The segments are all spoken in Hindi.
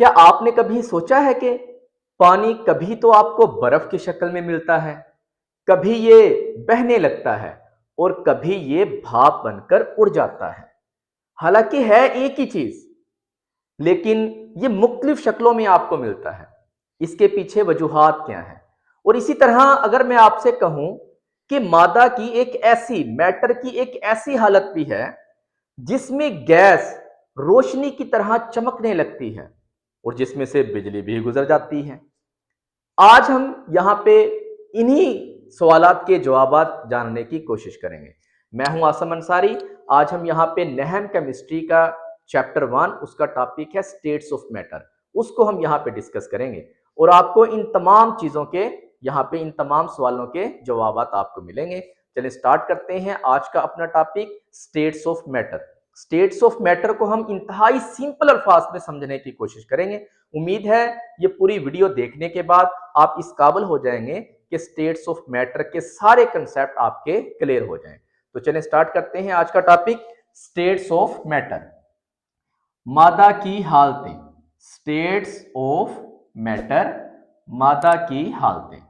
क्या आपने कभी सोचा है कि पानी कभी तो आपको बर्फ की शक्ल में मिलता है, कभी ये बहने लगता है और कभी ये भाप बनकर उड़ जाता है। हालांकि है एक ही चीज, लेकिन ये मुख्तलिफ शक्लों में आपको मिलता है। इसके पीछे वजूहात क्या है? और इसी तरह अगर मैं आपसे कहूं कि मादा की एक ऐसी मैटर की एक ऐसी हालत भी है जिसमें गैस रोशनी की तरह चमकने लगती है और जिसमें से बिजली भी गुजर जाती है। आज हम यहाँ पे इन्हीं सवालात के जवाबात जानने की कोशिश करेंगे। मैं हूं आसम अंसारी। आज हम यहाँ पे नहम केमिस्ट्री का चैप्टर 1 उसका टॉपिक है स्टेट्स ऑफ मैटर, उसको हम यहाँ पे डिस्कस करेंगे और आपको इन तमाम चीजों के यहाँ पे इन तमाम सवालों के जवाबात आपको मिलेंगे। चलिए स्टार्ट करते हैं आज का अपना topic states of matter. States of matter को हम इंतहाई सिंपल अल्फाज में समझने की कोशिश करेंगे। उम्मीद है ये पूरी वीडियो देखने के बाद आप इस काबिल हो जाएंगे कि स्टेट्स ऑफ मैटर के सारे कंसेप्ट आपके क्लियर हो जाएं। तो चलें स्टार्ट करते हैं आज का टॉपिक स्टेट्स ऑफ मैटर। मादा की हालतें, स्टेट्स ऑफ मैटर, मादा की हालतें।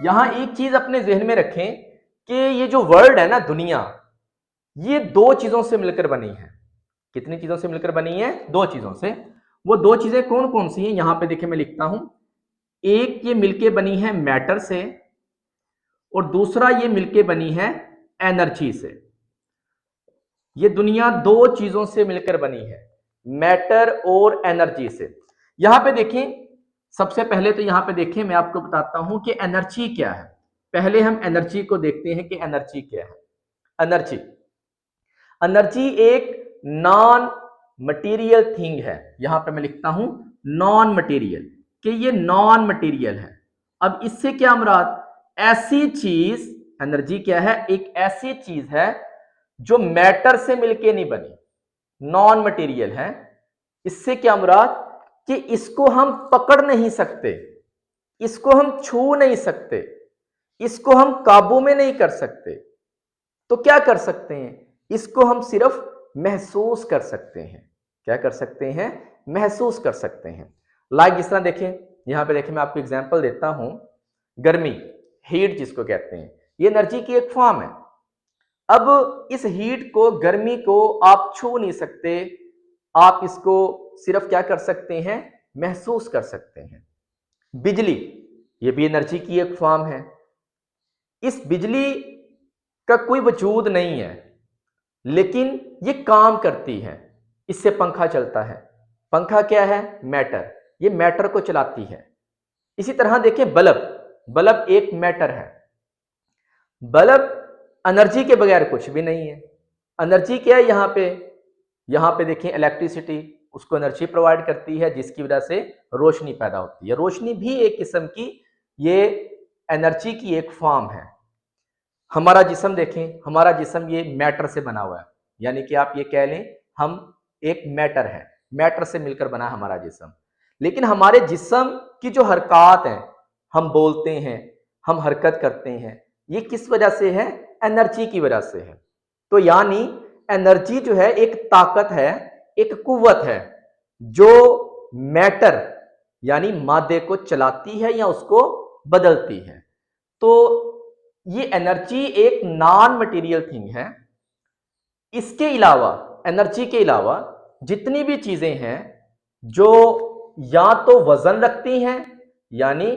यहां एक चीज अपने जहन में रखें कि ये जो वर्ल्ड है ना, दुनिया, ये दो चीजों से मिलकर बनी है। कितनी चीजों से मिलकर बनी है? दो चीजों से। वो दो चीजें कौन कौन सी हैं? यहां पे देखिए मैं लिखता हूं। एक ये मिलके बनी है मैटर से और दूसरा ये मिलके बनी है एनर्जी से। ये दुनिया दो चीजों से मिलकर बनी है, मैटर और एनर्जी से। यहां पे देखें, सबसे पहले तो यहां पे देखें, मैं आपको बताता हूं कि एनर्जी क्या है। पहले हम एनर्जी को देखते हैं कि एनर्जी क्या है। एनर्जी एनर्जी एक नॉन मटेरियल थिंग है। यहां पे मैं लिखता हूं नॉन मटेरियल, कि ये नॉन मटेरियल है। अब इससे क्या मुराद? ऐसी चीज, एनर्जी क्या है? एक ऐसी चीज है जो मैटर से मिलके नहीं बनी, नॉन मटेरियल है। इससे क्या मुराद? कि इसको हम पकड़ नहीं सकते, इसको हम छू नहीं सकते, इसको हम काबू में नहीं कर सकते। तो क्या कर सकते हैं? इसको हम सिर्फ महसूस कर सकते हैं। क्या कर सकते हैं? महसूस कर सकते हैं। लाइक जिस तरह देखें, यहां पे देखें, मैं आपको एग्जांपल देता हूं। गर्मी, हीट जिसको कहते हैं, ये एनर्जी की एक फॉर्म है। अब इस हीट को, गर्मी को आप छू नहीं सकते, आप इसको सिर्फ क्या कर सकते हैं? महसूस कर सकते हैं। बिजली, ये भी एनर्जी की एक फॉर्म है। इस बिजली का कोई वजूद नहीं है, लेकिन ये काम करती है। इससे पंखा चलता है। पंखा क्या है? मैटर, ये मैटर को चलाती है। इसी तरह देखें बल्ब, बल्ब एक मैटर है। बल्ब एनर्जी के बगैर कुछ भी नहीं है। एनर्जी क्या है? यहां पे देखें इलेक्ट्रिसिटी, उसको एनर्जी प्रोवाइड करती है जिसकी वजह से रोशनी पैदा होती है। रोशनी भी एक किस्म की ये एनर्जी की एक फॉर्म है। हमारा जिस्म देखें, हमारा जिस्म ये मैटर से बना हुआ है, यानी कि आप ये कह लें हम एक मैटर है, मैटर से मिलकर बना हमारा जिस्म। लेकिन हमारे जिस्म की जो हरकत है, हम बोलते हैं, हम हरकत करते हैं, ये किस वजह से है? एनर्जी की वजह से है। तो यानी एनर्जी जो है एक ताकत है, एक कुव्वत है जो मैटर यानी मादे को चलाती है या उसको बदलती है। तो ये एनर्जी एक नॉन मटेरियल थिंग है। इसके अलावा, एनर्जी के अलावा जितनी भी चीजें हैं जो या तो वजन रखती हैं, यानी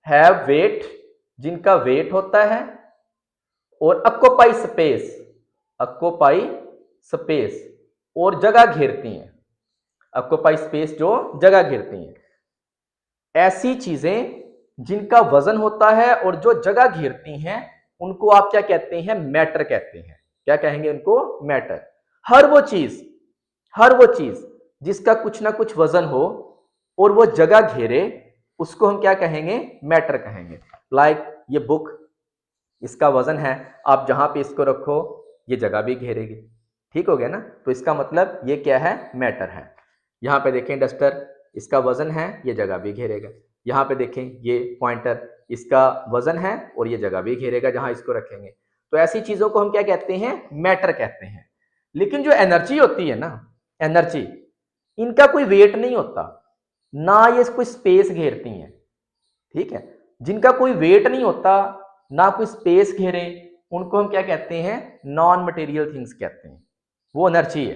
हैव वेट, जिनका वेट होता है, और ऑक्यूपाई स्पेस, ऑक्यूपाई स्पेस, और जगह घेरती हैं। ऑक्यूपाई स्पेस जो जगह घेरती हैं, ऐसी चीजें जिनका वजन होता है और जो जगह घेरती हैं, उनको आप क्या कहते हैं? मैटर कहते हैं। क्या कहेंगे उनको? मैटर। हर वो चीज, हर वो चीज जिसका कुछ ना कुछ वजन हो और वो जगह घेरे, उसको हम क्या कहेंगे? मैटर कहेंगे। लाइक ये बुक, इसका वजन है, आप जहां पे इसको रखो ये जगह भी घेरेगी। ठीक हो गया ना? तो इसका मतलब ये क्या है? मैटर है। यहां पे देखें डस्टर, इसका वजन है, ये जगह भी घेरेगा। यहां पे देखें ये पॉइंटर, इसका वजन है और ये जगह भी घेरेगा जहां इसको रखेंगे। तो ऐसी चीजों को हम क्या कहते हैं? मैटर कहते हैं। लेकिन जो एनर्जी होती है ना, एनर्जी, इनका कोई वेट नहीं होता, ना ये कोई स्पेस घेरती हैं, ठीक है। जिनका कोई वेट नहीं होता, ना कोई स्पेस घेरे, उनको हम क्या कहते हैं, नॉन मटेरियल थिंग्स कहते हैं, वो एनर्जी है।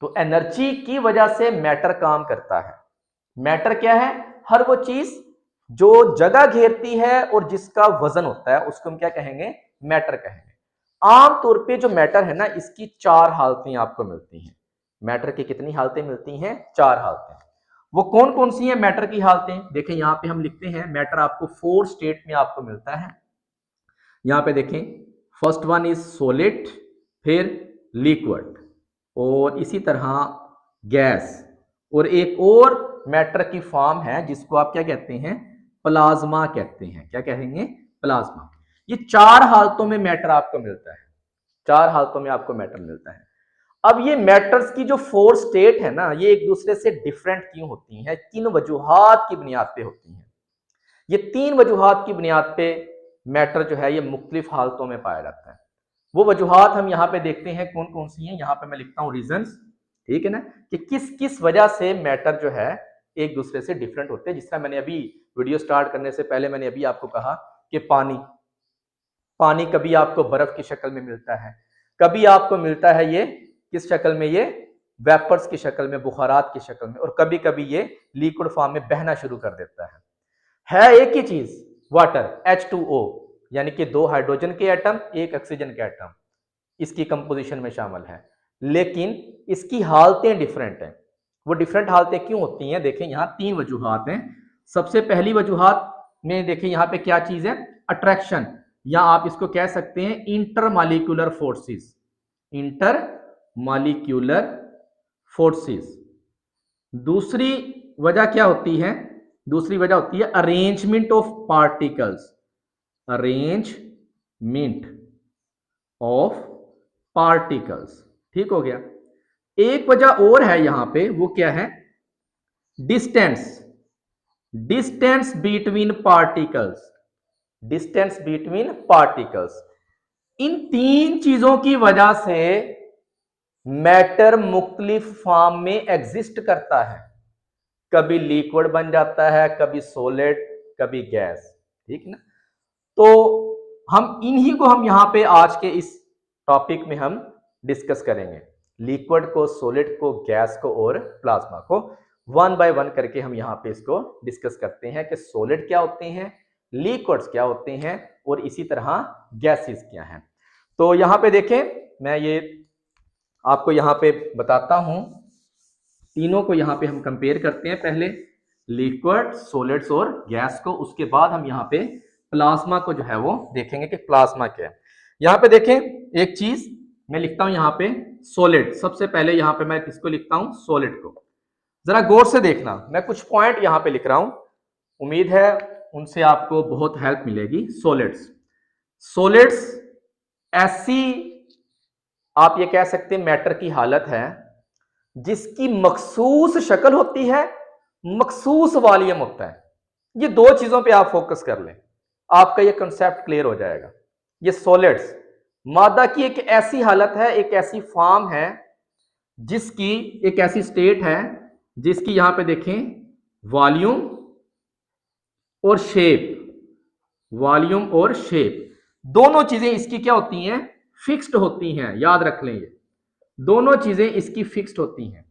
तो एनर्जी की वजह से मैटर काम करता है। मैटर क्या है, हर वो चीज जो जगह घेरती है और जिसका वजन होता है उसको हम क्या कहेंगे, मैटर कहेंगे। आमतौर पे जो मैटर है ना, इसकी चार हालतें आपको मिलती हैं। मैटर की कितनी हालतें मिलती हैं, चार हालतें। वो कौन कौन सी हैं मैटर की हालतें, देखें यहां पे हम लिखते हैं, मैटर आपको 4 स्टेट में आपको मिलता है। यहां पे देखें, फर्स्ट वन इज सॉलिड, फिर लिक्विड, और इसी तरह गैस, और एक और मैटर की फॉर्म है जिसको आप क्या कहते हैं, प्लाज्मा कहते हैं। क्या कहेंगे, प्लाज्मा। ये चार हालतों में मैटर आपको मिलता है, चार हालतों में आपको मैटर मिलता है। अब ये मैटर्स की जो 4 स्टेट है ना, ये एक दूसरे से डिफरेंट क्यों होती हैं, किन वजूहात की बुनियाद पे होती हैं। ये 3 वजूहात की बुनियाद पे मैटर जो है ये मुख्तलिफ हालतों में पाया जाता है। वो वजूहात हम यहाँ पे देखते हैं कौन कौन सी हैं। यहाँ पे मैं लिखता हूँ रीजंस, ठीक है ना, कि किस किस वजह से मैटर जो है एक दूसरे से डिफरेंट होते हैं। जिस तरह मैंने अभी वीडियो स्टार्ट करने से पहले मैंने अभी आपको कहा कि पानी पानी कभी आपको बर्फ की शक्ल में मिलता है, कभी आपको मिलता है ये किस शक्ल में, ये वेपर्स की शक्ल में, बुखारात की शक्ल में, और कभी कभी ये लिक्विड फॉर्म में बहना शुरू कर देता है एक ही चीज, वाटर, H2O, यानी कि 2 हाइड्रोजन के एटम, 1 ऑक्सीजन के एटम इसकी कंपोजिशन में शामिल है, लेकिन इसकी हालतें डिफरेंट हैं। वो डिफरेंट हालतें क्यों होती हैं, देखें यहां 3 वजूहात हैं। सबसे पहली वजूहात में देखें यहां पे क्या चीज है, अट्रैक्शन, या आप इसको कह सकते हैं इंटरमॉलिक्यूलर फोर्सेस, इंटरमॉलिक्यूलर फोर्सेस। दूसरी वजह क्या होती है, दूसरी वजह होती है arrangement of particles, arrangement of particles, ठीक हो गया। एक वजह और है यहां पे, वो क्या है, distance, distance between particles, distance between particles. इन 3 चीजों की वजह से मैटर मुख्तलिफ फॉर्म में एग्जिस्ट करता है, कभी लिक्विड बन जाता है, कभी सॉलिड, कभी गैस, ठीक ना। तो हम इन्हीं को हम यहां पे आज के इस टॉपिक में हम डिस्कस करेंगे, लिक्विड को, सॉलिड को, गैस को और प्लाज्मा को। वन बाय वन करके हम यहां पे इसको डिस्कस करते हैं कि सॉलिड क्या होते हैं, लिक्विड्स क्या होते हैं, और इसी तरह गैसेस क्या हैं। तो यहां पे देखें, मैं ये आपको यहां पे बताता हूं, तीनों को यहां पे हम कंपेयर करते हैं, पहले लिक्विड, सॉलिड्स और गैस को, उसके बाद हम यहां पे प्लाज्मा को जो है वो देखेंगे कि प्लाज्मा क्या है। यहां पे देखें एक चीज मैं लिखता हूं यहां पे सॉलिड, सबसे पहले यहां पे मैं किसको लिखता हूं, सॉलिड को। जरा गौर से देखना, मैं कुछ पॉइंट यहां पे लिख रहा हूं, उम्मीद है उनसे आपको बहुत हेल्प मिलेगी। सॉलिड्स, सॉलिड्स ऐसी आप ये कह सकते हैं मैटर की हालत है जिसकी मखसूस शक्ल होती है, मखसूस वॉल्यूम होता है। ये 2 चीजों पे आप फोकस कर लें, आपका ये कंसेप्ट क्लियर हो जाएगा। ये सॉलिड्स मादा की एक ऐसी हालत है, एक ऐसी फॉर्म है जिसकी, एक ऐसी स्टेट है जिसकी यहां पे देखें वॉल्यूम और शेप, वॉल्यूम और शेप दोनों चीजें इसकी क्या होती हैं, फिक्स्ड होती हैं। याद रख लें, ये दोनों चीजें इसकी फिक्स्ड होती हैं।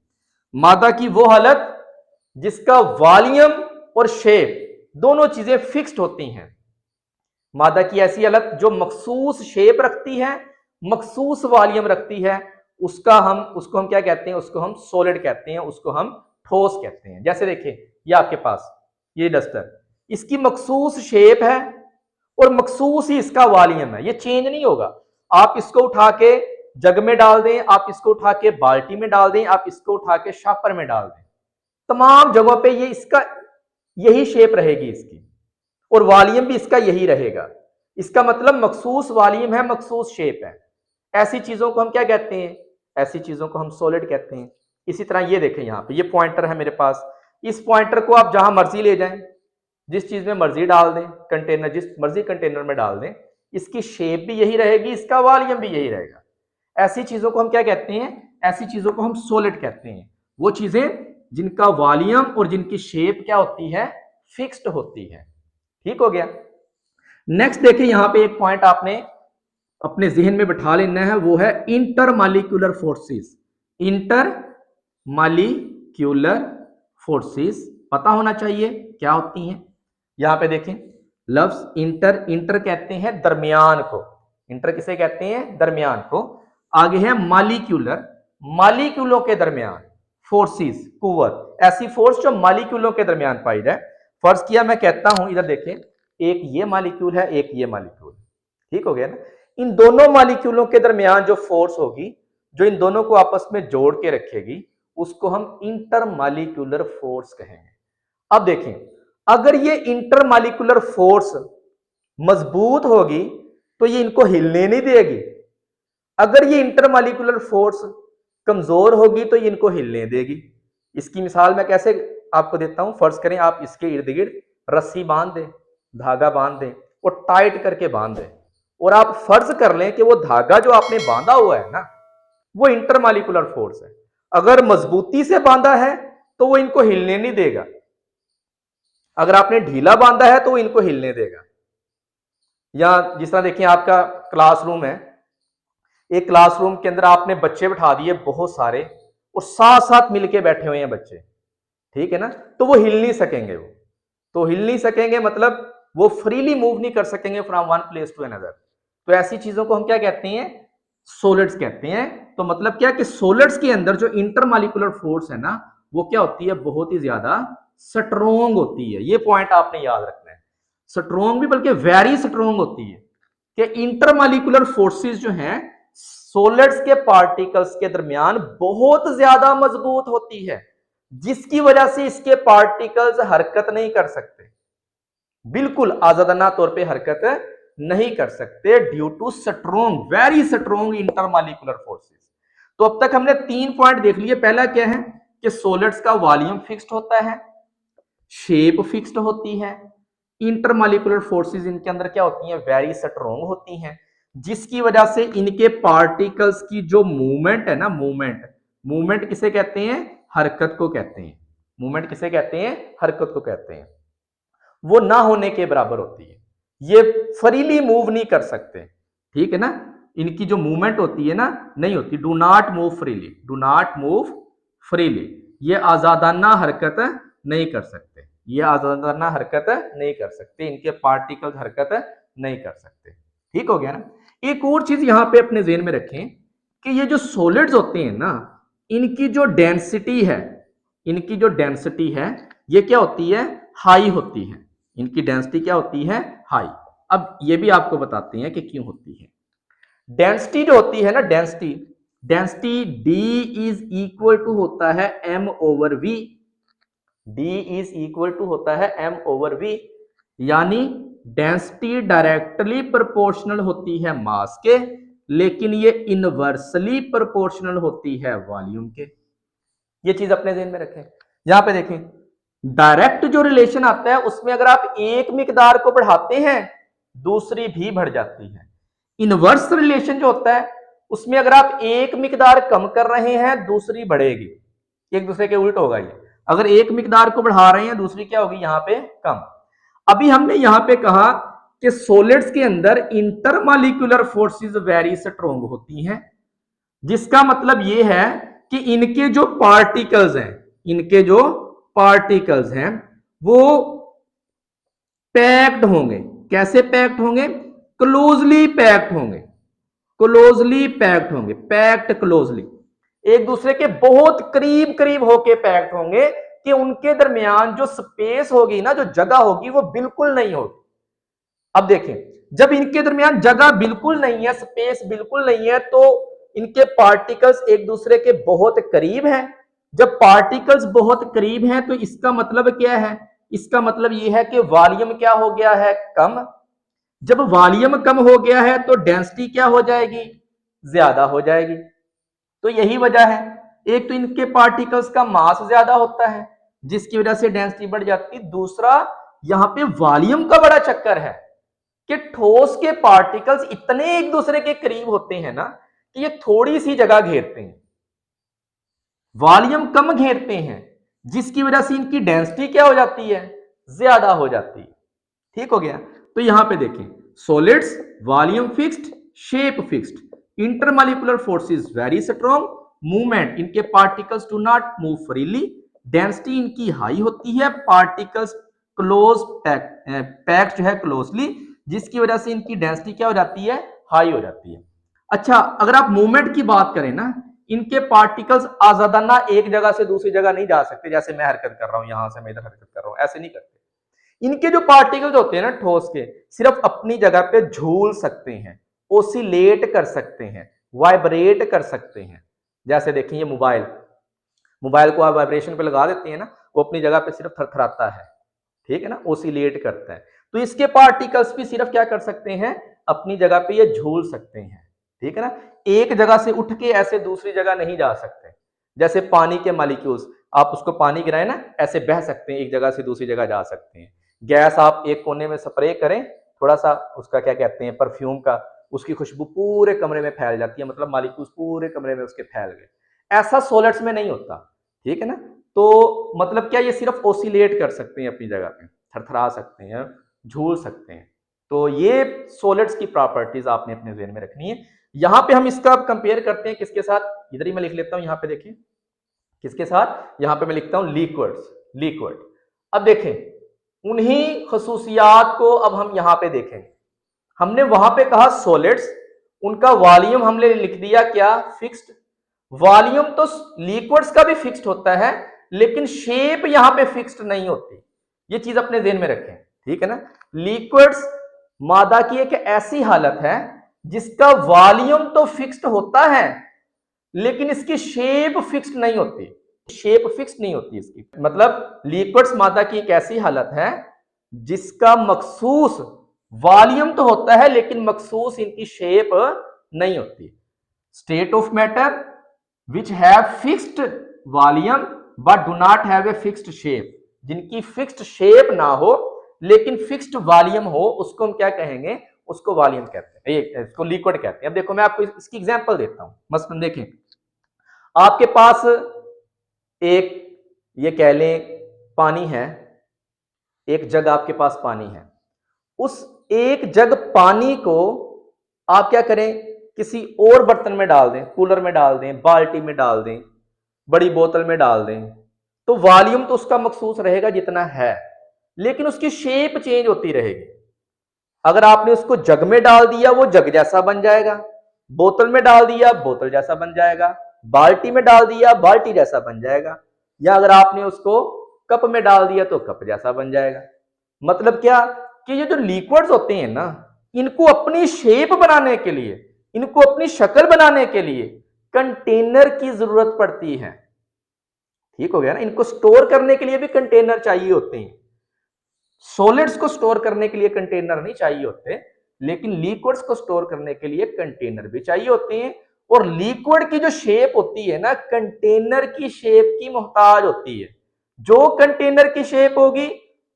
मादा की वो हालत जिसका वॉल्यूम और शेप दोनों चीजें फिक्स्ड होती हैं, मादा की ऐसी हालत जो मखसूस शेप रखती है, मखसूस वॉल्यूम रखती है, उसको हम क्या कहते हैं, उसको हम सॉलिड कहते हैं, उसको हम ठोस कहते हैं। जैसे देखिए ये आपके पास ये डस्टर, इसकी मखसूस शेप है और मखसूस ही इसका वॉल्यूम है, ये चेंज नहीं होगा। आप इसको उठा के जग में डाल दें, आप इसको उठा के बाल्टी में डाल दें, आप इसको उठा के शापर में डाल दें, तमाम जगहों पे ये इसका यही शेप रहेगी इसकी, और वॉल्यूम भी इसका यही रहेगा। इसका मतलब मखसूस वॉल्यूम है, मखसूस शेप है। ऐसी चीजों को हम क्या कहते हैं, ऐसी चीजों को हम सॉलिड कहते हैं। इसी तरह ये देखें यहां पे ये पॉइंटर है मेरे पास, इस पॉइंटर को आप जहां मर्जी ले जाएं, जिस चीज में मर्जी डाल दें, कंटेनर जिस मर्जी कंटेनर में डाल दें, इसकी शेप भी यही रहेगी, इसका वॉल्यूम भी यही रहेगा। ऐसी चीजों को हम क्या कहते हैं, ऐसी चीजों को हम सॉलिड कहते हैं। वो चीजें जिनका वॉल्यूम और जिनकी शेप क्या होती है, फिक्स्ड होती है। ठीक हो गया। नेक्स्ट देखिए, यहां पे एक पॉइंट आपने अपने जहन में बिठा लेना है, वो है intermolecular forces. Inter molecular forces पता होना चाहिए क्या होती हैं। यहां पे देखें लफ्ज इंटर, इंटर कहते हैं दरमियान को। इंटर किसे कहते हैं, दरमियान को। आगे है मालिक्यूलर, मालिक्यूलों के दरमियान फोर्सेस, कुव्वत, ऐसी फोर्स जो मालिक्यूलों के दरमियान पाई जाए। फर्ज किया मैं कहता हूं, इधर देखें, एक ये मालिक्यूल है, एक ये मालिक्यूल। ठीक हो गया ना। इन दोनों मालिक्यूलों के दरमियान जो फोर्स होगी, जो इन दोनों को आपस में जोड़ के रखेगी, उसको हम इंटरमॉलिक्यूलर फोर्स कहेंगे। अब देखें, अगर ये इंटरमॉलिक्यूलर फोर्स मजबूत होगी तो ये इनको हिलने नहीं देगी। अगर ये इंटरमॉलिक्यूलर फोर्स कमजोर होगी तो ये इनको हिलने देगी। इसकी मिसाल मैं कैसे आपको देता हूं। फर्ज करें आप इसके इर्द गिर्द रस्सी बांध दें, धागा बांध दें और टाइट करके बांध दें, और आप फर्ज कर लें कि वो धागा जो आपने बांधा हुआ है ना, वो इंटरमॉलिक्यूलर फोर्स है। अगर मजबूती से बांधा है तो वो इनको हिलने नहीं देगा, अगर आपने ढीला बांधा है तो वो इनको हिलने देगा। या जिस तरह देखिए आपका क्लासरूम है, एक क्लासरूम के अंदर आपने बच्चे बिठा दिए बहुत सारे, और साथ साथ मिलके बैठे हुए हैं बच्चे, ठीक है ना, तो वो हिल नहीं सकेंगे। वो तो हिल नहीं सकेंगे मतलब वो फ्रीली मूव नहीं कर सकेंगे from one place to another. तो ऐसी चीजों को हम क्या कहते हैं, सॉलिड्स कहते हैं। तो मतलब क्या कि सॉलिड्स के अंदर जो इंटरमॉलिक्यूलर फोर्स है ना, वो क्या होती है, बहुत ही ज्यादा स्ट्रोंग होती है। ये पॉइंट आपने याद रखना है। स्ट्रोंग भी बल्कि वेरी स्ट्रोंग होती है, कि इंटरमॉलिक्यूलर फोर्सेस जो हैं सॉलिड्स के पार्टिकल्स के दरमियान बहुत ज्यादा मजबूत होती है, जिसकी वजह से इसके पार्टिकल्स हरकत नहीं कर सकते, बिल्कुल आजादाना तौर पे हरकत नहीं कर सकते, due to strong, very strong intermolecular forces. तो अब तक हमने 3 पॉइंट देख लिए। पहला क्या है कि सॉलिड्स का वॉल्यूम फिक्स्ड होता है, शेप फिक्स्ड होती है, इंटरमॉलिक्यूलर फोर्सेस इनके अंदर क्या होती हैं, वेरी स्ट्रोंग होती हैं, जिसकी वजह से इनके पार्टिकल्स की जो मूवमेंट है ना, मूवमेंट, मूवमेंट किसे कहते हैं, हरकत को कहते हैं। मूवमेंट किसे कहते हैं, हरकत को कहते हैं। वो ना होने के बराबर होती है, ये फ्रीली मूव नहीं कर सकते, ठीक है ना। इनकी जो मूवमेंट होती है ना, नहीं होती, do not move freely, do not move freely, ये आजादाना हरकत नहीं कर सकते, ये आजादाना हरकत नहीं कर सकते, इनके पार्टिकल्स हरकत नहीं कर सकते। ठीक हो गया ना। एक और चीज यहां पे अपने जेहन में रखें कि ये जो सॉलिड्स होते हैं ना, इनकी जो डेंसिटी है, इनकी जो डेंसिटी है, ये क्या होती है, हाई होती है। इनकी डेंसिटी क्या होती है, हाई। अब ये भी आपको बताते हैं कि क्यों होती है। डेंसिटी जो होती है ना, density, density D is equal to होता है M over V, D is equal to होता है एम ओवर वी, यानी डेंसिटी डायरेक्टली प्रोपोर्शनल होती है मास के, लेकिन ये इनवर्सली प्रोपोर्शनल होती है वॉल्यूम के। ये चीज अपने ध्यान में रखें। यहां पे देखें, डायरेक्ट जो रिलेशन आता है उसमें अगर आप एक मिकदार को बढ़ाते हैं दूसरी भी बढ़ जाती है। इनवर्स रिलेशन जो होता है उसमें अगर आप एक मिकदार कम कर रहे हैं दूसरी बढ़ेगी, एक दूसरे के उल्ट होगा ये। अगर एक मिकदार को बढ़ा रहे हैं दूसरी क्या होगी, यहां पे कम। अभी हमने यहां पे कहा कि सॉलिड्स के अंदर इंटरमॉलिक्यूलर फोर्सेस वेरी स्ट्रोंग होती हैं, जिसका मतलब यह है कि इनके जो पार्टिकल्स हैं, इनके जो पार्टिकल्स हैं वो पैक्ड होंगे। कैसे पैक्ड होंगे, क्लोजली पैक्ड होंगे, क्लोजली पैक्ड होंगे, पैक्ड क्लोजली, एक दूसरे के बहुत करीब करीब होके पैक्ड होंगे, कि उनके दरमियान जो स्पेस होगी ना, जो जगह होगी वो बिल्कुल नहीं होगी। अब देखें, जब इनके दरमियान जगह बिल्कुल नहीं है, स्पेस बिल्कुल नहीं है, तो इनके पार्टिकल्स एक दूसरे के बहुत करीब हैं। जब पार्टिकल्स बहुत करीब हैं तो इसका मतलब क्या है, इसका मतलब यह है कि वॉल्यूम क्या हो गया है, कम। जब वॉल्यूम कम हो गया है तो डेंसिटी क्या हो जाएगी, ज्यादा हो जाएगी। तो यही वजह है, एक तो इनके पार्टिकल्स का मास ज्यादा होता है जिसकी वजह से डेंसिटी बढ़ जाती है, दूसरा यहां पे वॉल्यूम का बड़ा चक्कर है कि ठोस के पार्टिकल्स इतने एक दूसरे के करीब होते हैं ना कि ये थोड़ी सी जगह घेरते हैं। वॉल्यूम कम घेरते हैं, जिसकी वजह से इनकी डेंसिटी क्या हो जाती है, ज्यादा हो जाती है। ठीक हो गया। तो यहां पे देखें, solids volume fixed, shape fixed, intermolecular forces very strong, movement इनके particles do not move freely, density इनकी हाई होती है, पार्टिकल्स क्लोज पैक्ड जो है क्लोजली, जिसकी वजह से इनकी डेंसिटी क्या हो जाती है, हाई हो जाती है। अच्छा, अगर आप मूवमेंट की बात करें ना, इनके पार्टिकल्स आजादाना एक जगह से दूसरी जगह नहीं जा सकते, जैसे मैं हरकत कर रहा हूं, यहां से मैं इधर हरकत कर रहा हूं, ऐसे नहीं करते। इनके जो पार्टिकल्स होते हैं ना ठोस के, सिर्फ अपनी जगह पे झूल सकते हैं, ओसिलेट कर सकते हैं, वाइब्रेट कर सकते हैं। जैसे देखिए ये मोबाइल, मोबाइल को आप वाइब्रेशन पे लगा देते हैं ना, वो अपनी जगह पे सिर्फ थरथराता है, ठीक है ना, ओसिलेट करता है। तो इसके पार्टिकल्स भी सिर्फ क्या कर सकते हैं, अपनी जगह पे ये झूल सकते हैं, ठीक है ना, एक जगह से उठ के ऐसे दूसरी जगह नहीं जा सकते। जैसे पानी के मॉलिक्यूल्स, आप उसको पानी गिराए ना, ऐसे बह सकते हैं, एक जगह से दूसरी जगह जा सकते हैं। गैस आप एक कोने में स्प्रे करें, थोड़ा सा उसका क्या कहते हैं, परफ्यूम का, उसकी खुशबू पूरे कमरे में फैल जाती है, मतलब मॉलिक्यूल्स पूरे कमरे में उसके फैल गए। ऐसा सॉलिड्स में नहीं होता, ठीक है ना। तो मतलब क्या, ये सिर्फ ओसिलेट कर सकते हैं अपनी जगह पे, थरथरा सकते हैं, झूल सकते हैं। तो ये सॉलिड्स की प्रॉपर्टीज आपने अपने ज़हन में रखनी है। यहां पे हम इसका कंपेयर करते हैं किसके साथ, इधर ही मैं लिख लेता हूं, यहां पे देखिए किसके साथ, यहां पे मैं लिखता हूं लिक्विड्स, लिक्विड। अब देखें उन्हीं खसूसियात को अब हम यहां पे देखेंगे। हमने वहां पे कहा सॉलिड्स, उनका वॉल्यूम हमने लिख दिया क्या, फिक्स्ड। वॉल्यूम तो लिक्विड्स का भी फिक्स्ड होता है, लेकिन शेप यहां पे फिक्स्ड नहीं होती, ये चीज अपने ध्यान में रखें, ठीक है ना। लिक्विड्स मादा की एक ऐसी हालत है जिसका वॉल्यूम तो फिक्स्ड होता है, लेकिन इसकी शेप फिक्स्ड नहीं होती, शेप फिक्स्ड नहीं होती इसकी। मतलब लिक्विड्स मादा की एक ऐसी हालत है जिसका मखसूस वॉल्यूम तो होता है, लेकिन मखसूस इनकी शेप नहीं होती। State of matter which have fixed volume but do not have a fixed shape, जिनकी फिक्स्ड शेप ना हो लेकिन फिक्स्ड वॉल्यूम हो, उसको हम क्या कहेंगे, उसको वॉल्यूम कहते हैं, इसको लिक्विड कहते हैं। अब देखो मैं आपको इसकी एग्जांपल देता हूं। मसलन देखें, आपके पास एक, ये कह लें पानी है, एक जग आपके पास पानी है, उस एक जग पानी को आप क्या करें, किसी और बर्तन में डाल दें, कूलर में डाल दें, बाल्टी में डाल दें, बड़ी बोतल में डाल दें, तो वॉल्यूम तो उसका मखसूस रहेगा जितना है, लेकिन उसकी शेप चेंज होती रहेगी। अगर आपने उसको जग में डाल दिया वो जग जैसा बन जाएगा, बोतल में डाल दिया बोतल जैसा बन जाएगा, बाल्टी में डाल दिया बाल्टी जैसा बन जाएगा, या अगर आपने उसको कप में डाल दिया तो कप जैसा बन जाएगा। मतलब क्या, कि ये जो लिक्विड्स होते हैं ना, इनको अपनी शेप बनाने के लिए, इनको अपनी शक्ल बनाने के लिए कंटेनर की जरूरत पड़ती है। ठीक हो गया ना, इनको स्टोर करने के लिए भी कंटेनर चाहिए होते हैं। सॉलिड्स को स्टोर करने के लिए कंटेनर नहीं चाहिए होते, लेकिन लिक्विड्स को स्टोर करने के लिए कंटेनर भी चाहिए होते हैं। और लिक्विड की जो शेप होती है ना, कंटेनर की शेप की मोहताज होती है। जो कंटेनर की शेप होगी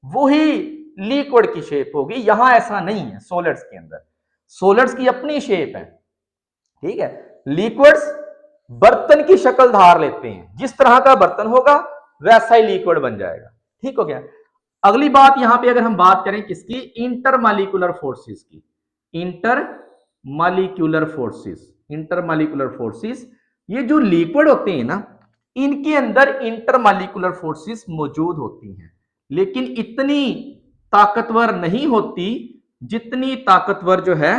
वही लिक्विड की शेप होगी। यहां ऐसा नहीं है सॉलिड्स के अंदर, सॉलिड्स की अपनी शेप है, ठीक है। लिक्विड्स बर्तन की शक्ल धार लेते हैं, जिस तरह का बर्तन होगा वैसा ही लिक्विड बन जाएगा। ठीक हो गया। अगली बात यहां पे अगर हम बात करें किसकी, इंटरमॉलिक्यूलर फोर्सेस की, इंटरमॉलिक्यूलर फोर्सेस, इंटरमॉलिक्यूलर फोर्सेस, ये जो लिक्विड होते हैं ना, इनके अंदर इंटरमॉलिक्यूलर फोर्सेस मौजूद होती हैं, लेकिन इतनी ताकतवर नहीं होती जितनी ताकतवर जो है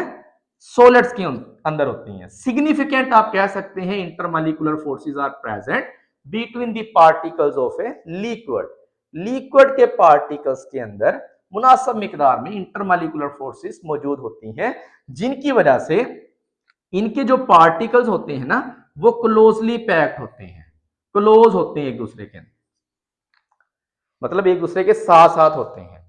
सॉलिड्स के अंदर होती हैं। सिग्निफिकेंट आप कह सकते हैं intermolecular forces are present between the particles of a liquid. Liquid के पार्टिकल्स के अंदर मुनासिब मिकदार में इंटरमॉलिक्यूलर फोर्सेस मौजूद होती हैं, जिनकी वजह से इनके जो पार्टिकल्स होते हैं ना, वो क्लोजली पैक्ड होते हैं, क्लोज होते हैं एक दूसरे के, मतलब एक दूसरे के साथ साथ होते हैं।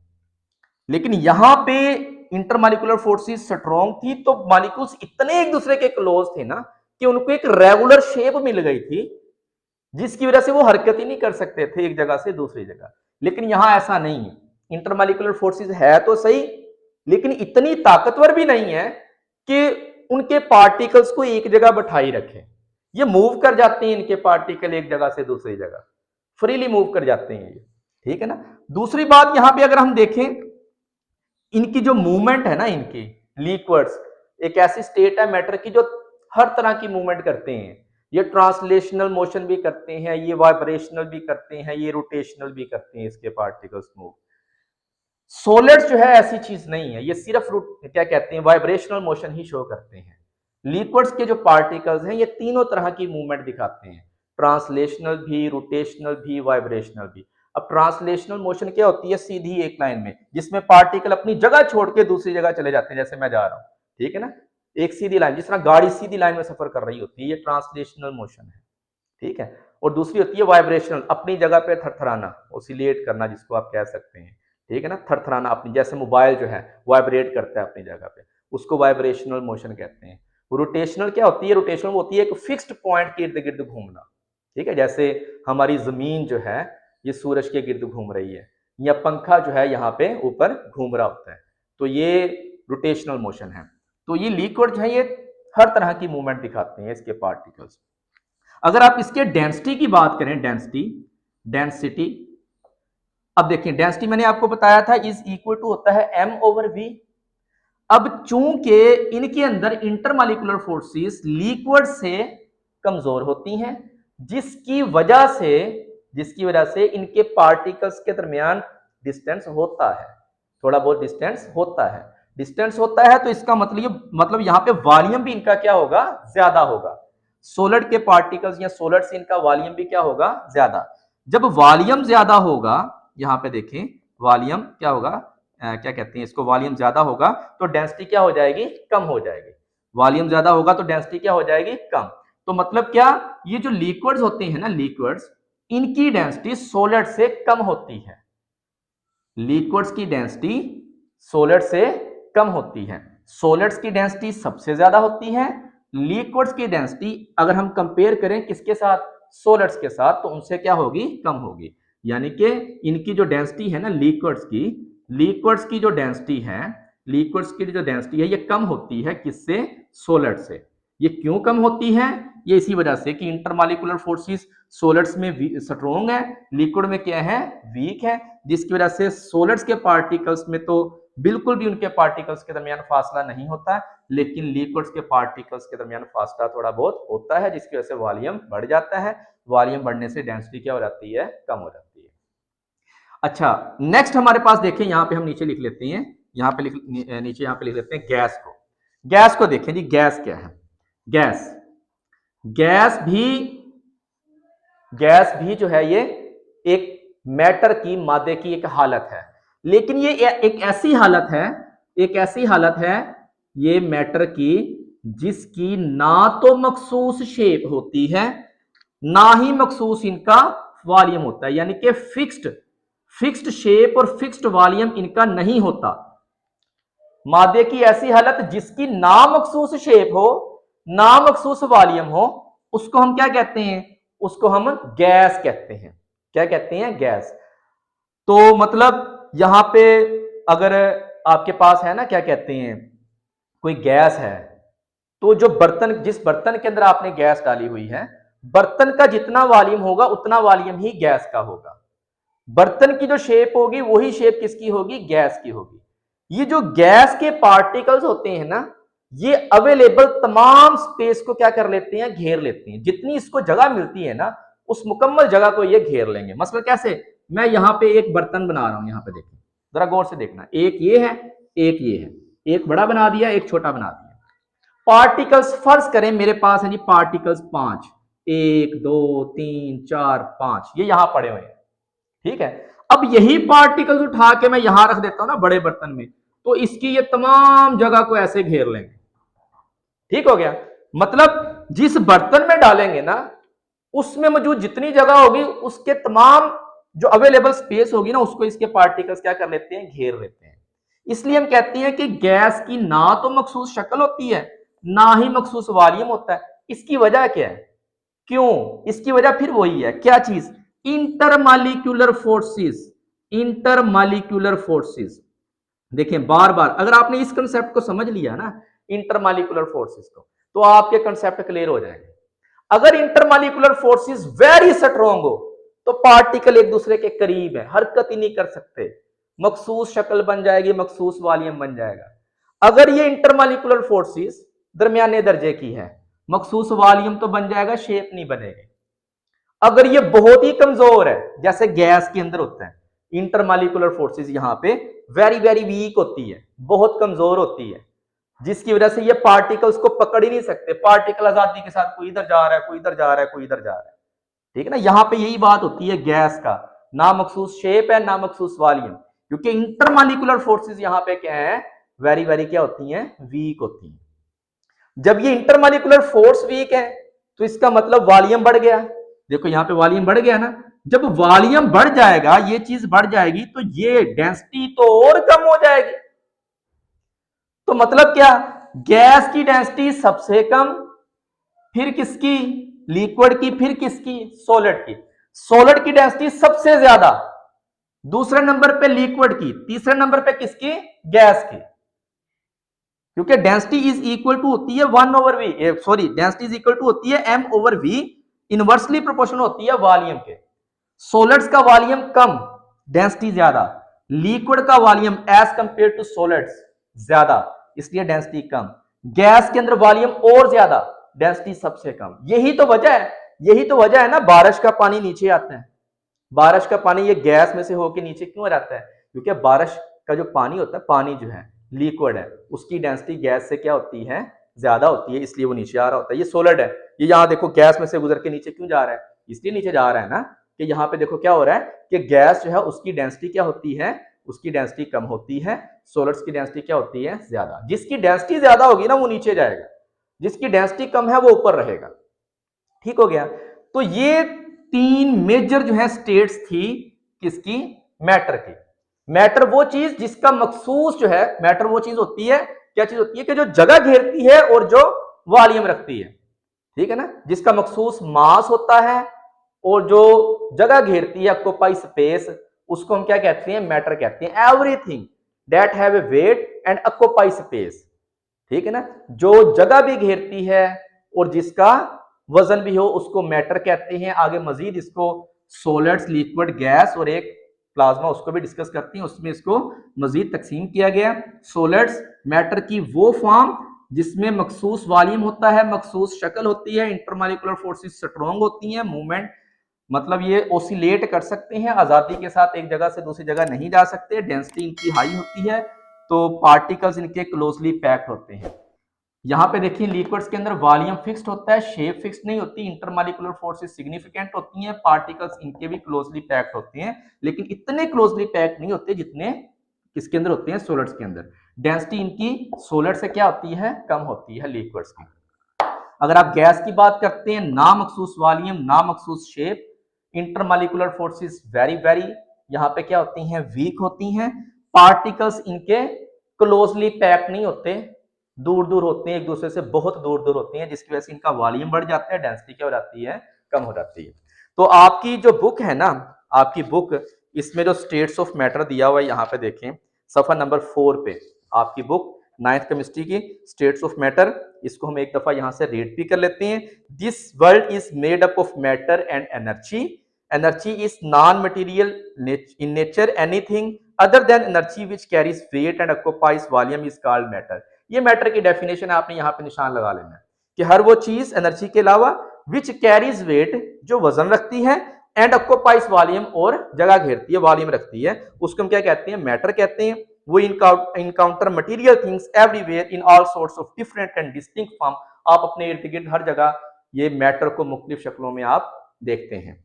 लेकिन यहां पे इंटरमॉलिक्यूलर फोर्सेस स्ट्रॉन्ग थी, तो मॉलिक्यूल्स इतने एक दूसरे के क्लोज थे ना कि उनको एक रेगुलर शेप मिल गई थी, जिसकी वजह से वो हरकत ही नहीं कर सकते थे एक जगह से दूसरी जगह। लेकिन यहां ऐसा नहीं है, इंटरमॉलिक्यूलर फोर्सेस है तो सही, लेकिन इतनी ताकतवर भी नहीं है कि उनके पार्टिकल्स को एक जगह बैठाई रखे। ये मूव कर जाते हैं, इनके पार्टिकल एक जगह से दूसरी जगह फ्रीली मूव कर जाते हैं ये, ठीक है ना। दूसरी बात यहां पे अगर हम देखें, इनकी जो मूवमेंट है ना, इनकी लिक्विड्स एक ऐसी स्टेट है मैटर की जो हर तरह की मूवमेंट करते हैं। ये ट्रांसलेशनल मोशन भी करते हैं, ये वाइब्रेशनल भी करते हैं, ये रोटेशनल भी करते हैं, इसके पार्टिकल्स मूव। सॉलिड्स जो है ऐसी चीज नहीं है, ये सिर्फ क्या कहते हैं वाइब्रेशनल मोशन ही शो करते हैं। लिक्विड्स के जो पार्टिकल्स हैं ये तीनों तरह की मूवमेंट दिखाते हैं, ट्रांसलेशनल भी, रोटेशनल भी, वाइब्रेशनल भी। अब ट्रांसलेशनल मोशन क्या होती है, सीधी एक लाइन में जिसमें पार्टिकल अपनी जगह छोड़ के दूसरी जगह चले जाते हैं, जैसे मैं जा रहा हूं, ठीक है ना, एक सीधी लाइन, जिस तरह गाड़ी सीधी लाइन में सफर कर रही होती है, ये ट्रांसलेशनल मोशन है, ठीक है। और दूसरी होती है वाइब्रेशनल, अपनी जगह पे थरथराना, ओसिलेट करना जिसको आप कह सकते हैं, ठीक है ना, थरथराना अपनी, जैसे मोबाइल जो है वाइब्रेट करता है अपनी जगह पे, उसको वाइब्रेशनल मोशन कहते हैं। रोटेशनल क्या होती है, रोटेशनल होती है एक फिक्स्ड पॉइंट के इर्द गिर्द घूमना, ठीक है, जैसे हमारी जमीन जो है ये सूरज के गिर्द घूम रही है, या पंखा जो है यहाँ पे ऊपर घूम रहा होता है, तो ये रोटेशनल मोशन है। तो ये लिक्विड जो है ये हर तरह की मूवमेंट दिखाते हैं इसके पार्टिकल्स। अगर आप इसके डेंसिटी की बात करें, डेंसिटी डेंसिटी अब देखिए, डेंसिटी मैंने आपको बताया था इज इक्वल टू होता है m/v। अब चूंकि इनके अंदर इंटरमॉलिक्यूलर फोर्सेस लिक्विड से कमजोर होती हैं, जिसकी वजह से इनके पार्टिकल्स के दरमियान डिस्टेंस होता है, थोड़ा बहुत डिस्टेंस होता है, तो इसका मतलब यहां पे वॉल्यूम भी इनका क्या होगा, ज्यादा होगा। सोलिड के पार्टिकल्स या सोलिड से इनका वॉल्यूम भी क्या होगा, ज्यादा। जब वॉल्यूम ज्यादा होगा, यहां पे देखें वॉल्यूम क्या होगा, क्या कहते हैं इसको, वॉल्यूम ज्यादा होगा तो डेंसिटी क्या हो जाएगी, कम हो जाएगी। वॉल्यूम ज्यादा होगा तो डेंसिटी क्या हो जाएगी, कम। तो मतलब क्या, ये जो लिक्विड्स होते हैं ना, लिक्विड्स, इनकी डेंसिटी सॉलिड से कम होती है, लिक्विड्स की डेंसिटी सॉलिड से कम होती है। सॉलिड्स की डेंसिटी सबसे ज्यादा होती है, लिक्विड्स की डेंसिटी अगर हम कंपेयर करें किसके साथ, सॉलिड्स के साथ, तो उनसे क्या होगी, कम होगी। यानी कि इनकी जो डेंसिटी है ना, लिक्विड्स की जो डेंसिटी है, ये कम होती है किससे, सॉलिड से। ये क्यों कम होती है, ये इसी वजह से कि इंटरमॉलिक्यूलर फोर्सेस सॉलिड्स में स्ट्रॉन्ग है, लिक्विड में क्या है, वीक है, जिसकी वजह से सॉलिड्स के पार्टिकल्स में तो बिल्कुल भी उनके पार्टिकल्स के दरमियान फासला नहीं होता, लेकिन लिक्विड्स के पार्टिकल्स के दरमियान फासला थोड़ा बहुत होता है, जिसकी वजह से वॉल्यूम बढ़ जाता है। वॉल्यूम बढ़ने से डेंसिटी क्या हो जाती है, कम हो जाती है। अच्छा, नेक्स्ट हमारे पास देखें, यहां पे हम नीचे लिख लेते हैं, नीचे यहां पे लिख लेते हैं गैस को देखें जी, गैस क्या है, गैस गैस भी जो है ये एक मैटर की, मादे की एक हालत है, लेकिन ये एक ऐसी हालत है ये मैटर की जिसकी ना तो मखसूस शेप होती है, ना ही मखसूस इनका वॉल्यूम होता है, यानी कि फिक्स्ड शेप और फिक्स्ड वॉल्यूम इनका नहीं होता। मादे की ऐसी हालत जिसकी ना मखसूस शेप हो, ना मखसूस वॉल्यूम हो, उसको हम क्या कहते हैं, उसको हम गैस कहते हैं। क्या कहते हैं, गैस। तो मतलब यहां पे अगर आपके पास है ना, क्या कहते हैं, कोई गैस है, तो जिस बर्तन के अंदर आपने गैस डाली हुई है, बर्तन का जितना वॉल्यूम होगा उतना वॉल्यूम ही गैस का होगा। बर्तन की जो शेप होगी वही शेप किसकी होगी, गैस की होगी। ये जो गैस के पार्टिकल्स होते हैं ना, ये अवेलेबल तमाम स्पेस को क्या कर लेते हैं, घेर लेते हैं। जितनी इसको जगह मिलती है ना, उस मुकम्मल जगह को ये घेर लेंगे। मसलन कैसे, मैं यहां पे एक बर्तन बना रहा हूं, यहां पे देखिए, जरा गौर से देखना, एक ये है, एक ये है, एक बड़ा बना दिया, एक छोटा बना दिया। पार्टिकल्स फर्ज करें मेरे पास है जी, पार्टिकल्स 5, 1 2 3 4 5, ये यहां पड़े हुए हैं, ठीक है। अब यही पार्टिकल्स उठा के मैं यहां रख देता हूं ना बड़े बर्तन में, तो इसकी ये तमाम जगह को ऐसे घेर लेंगे, ठीक हो गया। मतलब जिस बर्तन में डालेंगे ना, उसमें मौजूद जितनी जगह होगी उसके तमाम जो अवेलेबल स्पेस होगी ना, उसको इसके पार्टिकल्स क्या कर लेते हैं, घेर लेते हैं। इसलिए हम कहते हैं कि गैस की ना तो मखसूस शक्ल होती है, ना ही मखसूस वॉल्यूम होता है। इसकी वजह क्या है, क्यों, इसकी वजह फिर वही है, क्या चीज, इंटरमॉलिक्यूलर फोर्सेस। देखिए बार बार अगर आपने इस कंसेप्ट को समझ लिया ना, इंटरमॉलिक्यूलर फोर्सेस को, तो आपके कंसेप्ट क्लियर हो जाएंगे। अगर इंटरमॉलिक्यूलर फोर्सेस वेरी स्ट्रॉन्ग हो तो पार्टिकल एक दूसरे के करीब है, हरकत ही नहीं कर सकते, मखसूस शक्ल बन जाएगी, मखसूस वॉल्यूम बन जाएगा। अगर ये इंटरमॉलिक्यूलर फोर्सेस दरमियाने दर्जे की है, मखसूस वॉल्यूम तो बन जाएगा, शेप नहीं बनेगी। अगर ये बहुत ही कमजोर है, जैसे गैस के अंदर होता है, इंटरमॉलिक्यूलर फोर्सेस यहां पे वेरी वेरी वीक होती है, बहुत कमजोर होती है, जिसकी वजह से ये पार्टिकल्स को पकड़ ही नहीं सकते। पार्टिकल आजादी के साथ कोई इधर जा रहा है, कोई इधर जा रहा है, कोई इधर जा रहा है। ठीक है ना, यहां पे यही बात होती है गैस का, ना मखसूस शेप है ना मखसूस वॉल्यूम, क्योंकि इंटरमॉलिक्यूलर फोर्सेस यहां पे क्या है, वेरी वेरी क्या होती हैं, वीक होती हैं। जब ये इंटरमॉलिक्यूलर फोर्स वीक है तो इसका मतलब वॉल्यूम बढ़ गया। देखो यहां पे वॉल्यूम बढ़ गया ना, जब वॉल्यूम बढ़ जाएगा, ये चीज बढ़ जाएगी, तो ये डेंसिटी तो और कम हो जाएगी। तो मतलब क्या, गैस की डेंसिटी सबसे कम, फिर किसकी, लिक्विड की, फिर किसकी, सॉलिड की। सॉलिड की डेंसिटी सबसे ज्यादा, दूसरे नंबर पे लिक्विड की, तीसरे नंबर पे किसकी, गैस की। क्योंकि डेंसिटी इज इक्वल टू होती है 1/v, sorry density is equal to होती है m/v, इनवर्सली प्रोपोर्शनल होती है वॉल्यूम के। सॉलिड्स का वॉल्यूम कम, डेंसिटी ज्यादा, लिक्विड का volume as compare to solids ज्यादा, इसलिए डेंसिटी कम। गैस के अंदर वॉल्यूम और ज्यादा, डेंसिटी सबसे कम। यही तो वजह है, यही तो वजह है ना बारिश का पानी नीचे आता है। बारिश का पानी ये गैस में से होकर नीचे क्यों रहता है, क्योंकि बारिश का जो पानी होता है, पानी जो है लिक्विड है, उसकी डेंसिटी गैस से क्या होती है, ज्यादा होती है, इसलिए वो नीचे आ रहा होता है। ये सॉलिड है, ये यहाँ देखो गैस में से गुजर के नीचे क्यों जा रहा है, इसलिए नीचे जा रहा है ना, कि यहाँ पे देखो क्या हो रहा है कि गैस जो है उसकी डेंसिटी क्या होती है, उसकी डेंसिटी कम होती है, सॉलिड्स की डेंसिटी क्या होती है, ज्यादा। जिसकी डेंसिटी ज्यादा होगी ना वो नीचे जाएगा, जिसकी डेंसिटी कम है वो ऊपर रहेगा। ठीक हो गया। तो ये तीन मेजर जो है स्टेट्स थी किसकी, मैटर की। मैटर वो चीज जिसका मखसूस जो है, मैटर वो चीज होती है, क्या चीज होती है, कि जो जगह घेरती है और जो वॉल्यूम रखती है। ठीक है ना, जिसका मखसूस मास होता है और जो जगह घेरती है, ऑक्यूपाई स्पेस, उसको हम क्या कहते हैं, मैटर कहते हैं। Everything that have a weight and occupy space, ठीक है ना, जो जगह भी घेरती है और जिसका वजन भी हो, उसको मैटर कहते हैं। आगे मजीद इसको सॉलिड्स, लिक्विड, गैस और एक प्लाज्मा, उसको भी डिस्कस करते हैं, उसमें इसको मजीद तकसीम किया गया। सॉलिड्स मैटर की वो फॉर्म जिसमें मखसूस वॉल्यूम होता है, मखसूस शक्ल होती है, इंटरमॉलिक्यूलर फोर्सेस स्ट्रॉन्ग होती हैं, मूवमेंट मतलब ये ओसिलेट कर सकते हैं, आजादी के साथ एक जगह से दूसरी जगह नहीं जा सकते, डेंसिटी इनकी हाई होती है, तो पार्टिकल्स इनके क्लोजली पैक्ड होते हैं। यहाँ पे देखिए लिक्विड्स के अंदर वॉल्यूम फिक्स्ड होता है, शेप फिक्स्ड नहीं होती, इंटरमॉलिक्यूलर फोर्सेस सिग्निफिकेंट होती हैं, पार्टिकल्स इनके भी क्लोजली पैक्ड होते हैं, लेकिन इतने क्लोजली पैक्ड नहीं होते जितने किसके अंदर होते हैं, सॉलिड्स के अंदर। डेंसिटी इनकी सॉलिड से क्या होती है, कम होती है लिक्विड्स की। अगर आप गैस की बात करते हैं, ना मखसूस वॉल्यूम, ना मखसूस shape, intermolecular forces very very यहाँ पे क्या होती हैं, वीक होती हैं, पार्टिकल्स इनके क्लोजली पैक्ड नहीं होते, दूर दूर होते हैं, एक दूसरे से बहुत दूर दूर होते हैं, जिसकी वजह से इनका वॉल्यूम बढ़ जाता है, डेंसिटी क्या हो जाती है, कम हो जाती है। तो आपकी जो बुक है ना, आपकी बुक, इसमें जो स्टेट्स ऑफ मैटर दिया हुआ है, यहाँ पे देखें सफा नंबर 4 पे, आपकी बुक 9th केमिस्ट्री की स्टेट्स ऑफ मैटर, इसको हम एक दफा यहां से रीड भी कर लेते हैं। This world is made up of matter and energy, energy is non material in nature, anything other than energy which carries weight and occupies volume is called matter. ये मैटर की डेफिनेशन आपने यहाँ पे निशान लगा लेना है कि हर वो चीज एनर्जी के अलावा विच कैरीज वेट, जो वजन रखती है, एंड ऑक्यूपाइज वॉल्यूम और जगह घेरती है, वॉल्यूम रखती है, उसको हम क्या कहते हैं, मैटर कहते हैं। We encounter material things everywhere in all sorts of different and distinct form। आप अपने इर्द गिर्द हर जगह ये मैटर को मुख्तलिफ शक्लों में आप देखते हैं।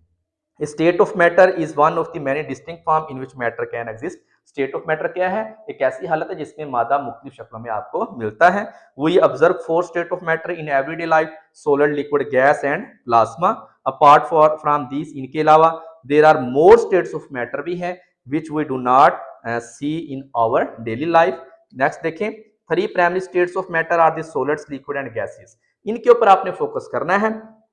State of matter is one of the many distinct form in which matter can exist. State of matter क्या है, एक ऐसी हालत है जिसमें मादा मुख्तलिफ शक्लों में आपको मिलता है। We observe 4 state of matter in everyday life, solid, liquid, gas and plasma. Apart from this, इनके अलावा there are more states of matter भी है which we do not see in our daily life। next देखें, 3 primary states of matter are the solids, liquid and gases। इनके ऊपर आपने फोकस करना है।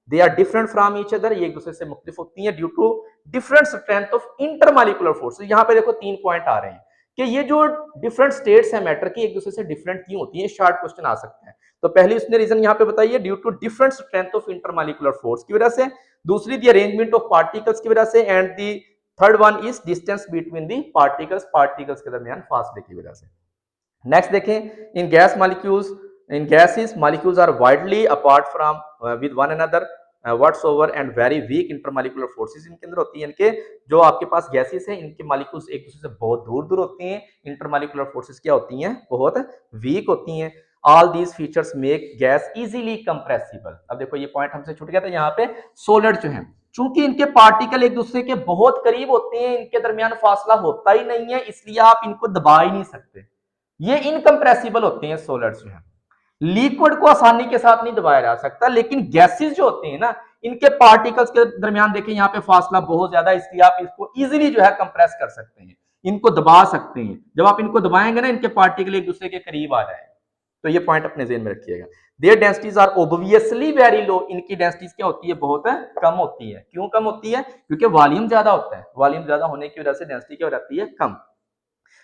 they are different from each other, ये एक दूसरे से मुख्तलिफ होती हैं due to different strength of intermolecular forces। यहाँ पे देखो 3 पॉइंट आ रहे हैं कि ये जो डिफरेंट स्टेट्स है मैटर की, एक दूसरे से डिफरेंट क्यों होती है, शॉर्ट क्वेश्चन आ सकते हैं। तो पहली उसने रीजन यहाँ पे बताई है due to different strength of intermolecular force की वजह से, दूसरी दी अरेंजमेंट ऑफ पार्टिकल्स की वजह से, and the third one is distance between the particles, particles के दरमियान फासले की वजह से। नेक्स्ट देखें, in gas molecules, in gases molecules are widely apart from with one another what's over and very weak intermolecular forces इनके अंदर होती हैं। इनके जो आपके पास गैसेस हैं इनके मॉलिक्यूल्स एक दूसरे से बहुत दूर दूर होती हैं, इंटरमॉलिक्यूलर फोर्सेस क्या होती हैं, बहुत वीक होती हैं। All these features make gas easily compressible. अब देखो ये पॉइंट हमसे छूट गया था, यहाँ पे सॉलिड जो है चूंकि इनके पार्टिकल एक दूसरे के बहुत करीब होते हैं, इनके दरमियान फासला होता ही नहीं है, इसलिए आप इनको दबा ही नहीं सकते, ये इनकंप्रेसिबल होते हैं सॉलिड्स जो है। लिक्विड को आसानी के साथ नहीं दबाया जा सकता, लेकिन गैसेस जो होते हैं ना इनके पार्टिकल्स के दरमियान देखिए यहाँ पे फासला बहुत ज्यादा, इसलिए आप इसको इजीली जो है कंप्रेस कर सकते हैं, इनको दबा सकते हैं। जब आप इनको दबाएंगे ना इनके पार्टिकल एक दूसरे के करीब आ जाएंगे। तो ये पॉइंट अपने ज़हन में रखिएगा। Their densities are obviously very low, इनकी डेंसिटीज क्या होती है, बहुत कम होती है। क्यों कम होती है, क्योंकि वॉल्यूम ज्यादा होता है, वॉल्यूम ज्यादा होने की वजह से डेंसिटी क्या हो जाती है, कम।